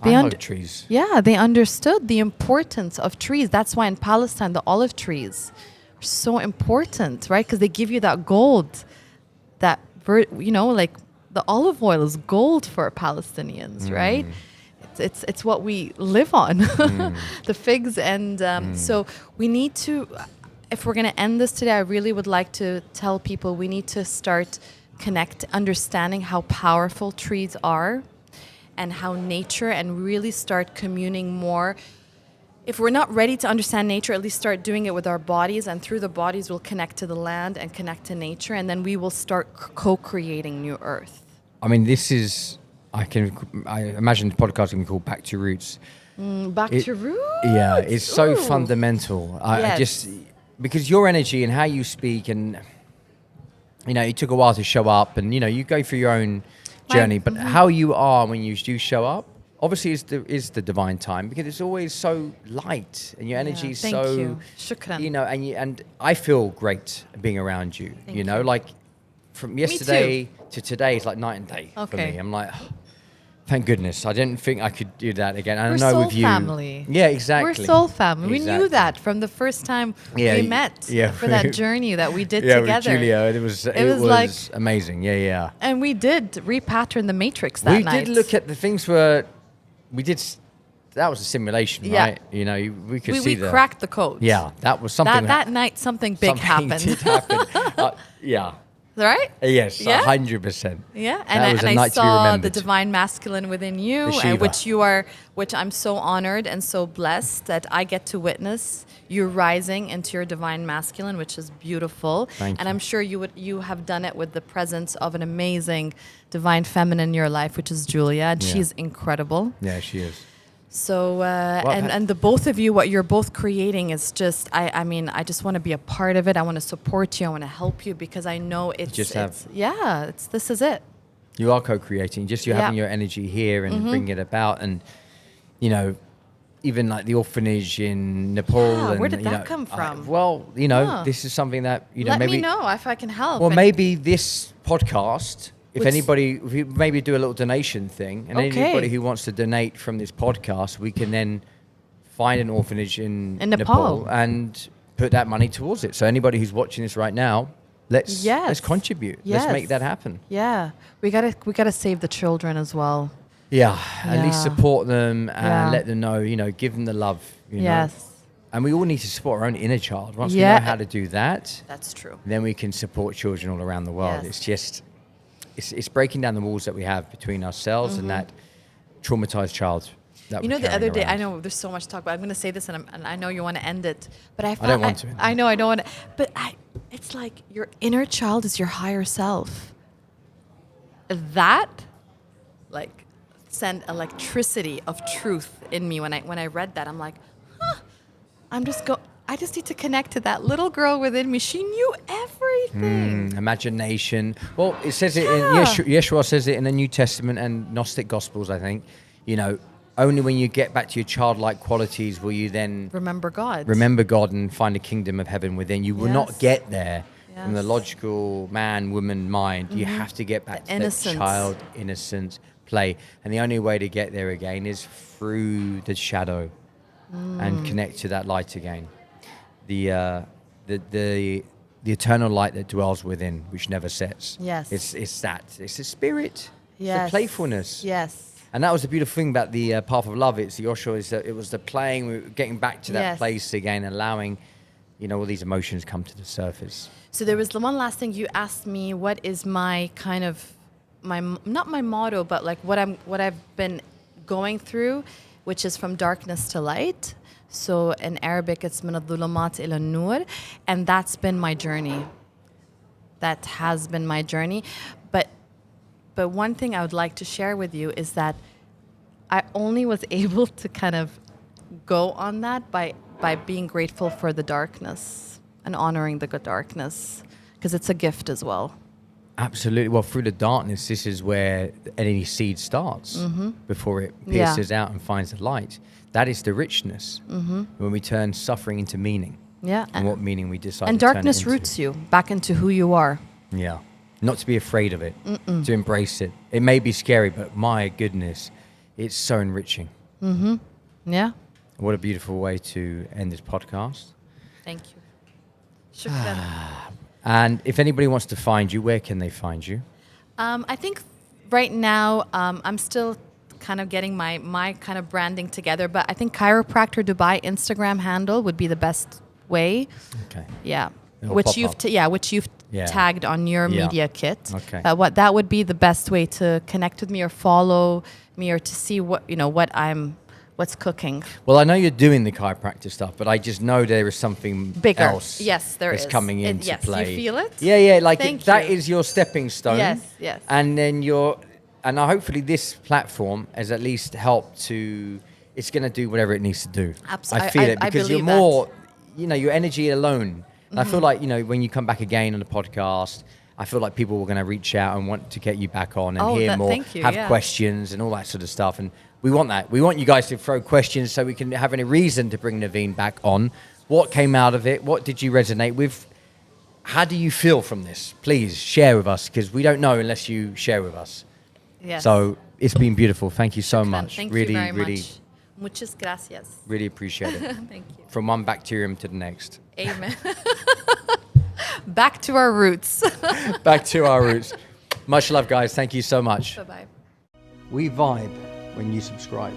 I hug trees. Yeah, they understood the importance of trees. That's why in Palestine, the olive trees are so important, right? Because they give you that gold, like the olive oil is gold for Palestinians, right? It's what we live on, the figs. And so we need to, if we're going to end this today, I really would like to tell people we need to start understanding how powerful trees are and how nature, and really start communing more. If we're not ready to understand nature, at least start doing it with our bodies, and through the bodies we'll connect to the land and connect to nature, and then we will start co-creating new earth. I mean, this is, I imagine the podcast can be called Back to Roots. Back to roots? Yeah, it's so Ooh. fundamental. Yes. I just, because your energy and how you speak, and, it took a while to show up, and, you go through your own journey, but how you are when you do show up, obviously is the divine time, because it's always so light, and your energy is thank so, you. Shukran. and I feel great being around you, Thank you. like from yesterday to today is like night and day for me. I'm like, thank goodness. I didn't think I could do that again. And We're I know soul with you. family. Yeah, exactly. We're soul family. Exactly. We knew that from the first time we met for that journey that we did together. With Julia, it was like amazing. Yeah. And we did repattern the matrix that night. We did look at the things that was a simulation, right? We could see we cracked the code. Yeah, that was something. That night, something big happened. Did happen. Yeah. Right? Yes, yeah? 100%. Yeah, and I saw the divine masculine within you, which I'm so honored and so blessed that I get to witness you rising into your divine masculine, which is beautiful. Thank you. And I'm sure you have done it with the presence of an amazing divine feminine in your life, which is Julia, and she's incredible. Yeah, she is. So, and the both of you, what you're both creating is just, I just want to be a part of it. I want to support you. I want to help you, because I know this is it. You are co-creating, just having your energy here and bringing it about. And, even like the orphanage in Nepal. Yeah, and, where did that come from? This is something that, Let me know if I can help. Well, maybe this podcast, if you maybe do a little donation thing, and anybody who wants to donate from this podcast, we can then find an orphanage in Nepal and put that money towards it. So anybody who's watching this right now, let's contribute. Yes. Let's make that happen. Yeah, we gotta save the children as well. Yeah, at least support them and let them know, give them the love. Yes. And we all need to support our own inner child. Once we know how to do that, that's true. Then we can support children all around the world. It's just, it's breaking down the walls that we have between ourselves and that traumatized child. That the other day, I know there's so much to talk about. I'm going to say this, and I know you want to end it, but I don't want to. I know I don't want to, but it's like your inner child is your higher self. That, like, send electricity of truth in me when I read that. I'm like, I just need to connect to that little girl within me. She knew everything. Imagination. Well, it says it in Yeshua says it in the New Testament and Gnostic Gospels, I think. Only when you get back to your childlike qualities will you then remember God and find a kingdom of heaven within. You will not get there from the logical man, woman mind. You have to get back to innocence. That child, innocence, play. And the only way to get there again is through the shadow and connect to that light again. The eternal light that dwells within, which never sets. Yes. It's that. It's the spirit. Yes. It's the playfulness. Yes. And that was the beautiful thing about the path of love. It's the Osho, is that it was the playing, we were getting back to that place again, allowing, all these emotions come to the surface. So there was the one last thing you asked me, what is my kind of, not my motto, but like what I've been going through, which is from darkness to light. So in Arabic, it's min al-dhulumat ila nur, and that's been my journey. That has been my journey. But one thing I would like to share with you is that I only was able to kind of go on that by being grateful for the darkness and honoring the good darkness, because it's a gift as well. Absolutely. Well, through the darkness, this is where any seed starts before it pierces out and finds the light. That is the richness when we turn suffering into meaning. Yeah. And what meaning we decide and to turn it darkness into. roots you back into who you are. Yeah. Not to be afraid of it, to embrace it. It may be scary, but my goodness, it's so enriching. Yeah. What a beautiful way to end this podcast. Thank you. Shukran. And if anybody wants to find you, where can they find you? I think right now I'm still kind of getting my kind of branding together, but I think chiropractor Dubai Instagram handle would be the best way. Okay. Yeah. It'll Which pop you've up. which you've Yeah. tagged on your Yeah. media kit. Okay. What that would be the best way to connect with me or follow me or to see what's cooking. Well, I know you're doing the chiropractor stuff, but I just know there is something Bigger. else Yes, there that's is. coming into Yes, play. you feel it? Yeah. Like Thank that you. is your stepping stone. Yes, yes. And then hopefully this platform has at least helped to, it's going to do whatever it needs to do. Absolutely. I feel it I because you're believe more, your energy alone. And I feel like, when you come back again on the podcast, I feel like people were going to reach out and want to get you back on and hear more, thank you, have yeah. questions and all that sort of stuff. And we want that. We want you guys to throw questions so we can have any reason to bring Niveen back on. What came out of it? What did you resonate with? How do you feel from this? Please share with us, because we don't know unless you share with us. Yes. So it's been beautiful. Thank you so much. Thank really, you very really, much. Muchas gracias. really appreciate it. Thank you. From one bacterium to the next. Amen. Back to our roots. Back to our roots. Much love, guys. Thank you so much. Bye-bye. We vibe when you subscribe.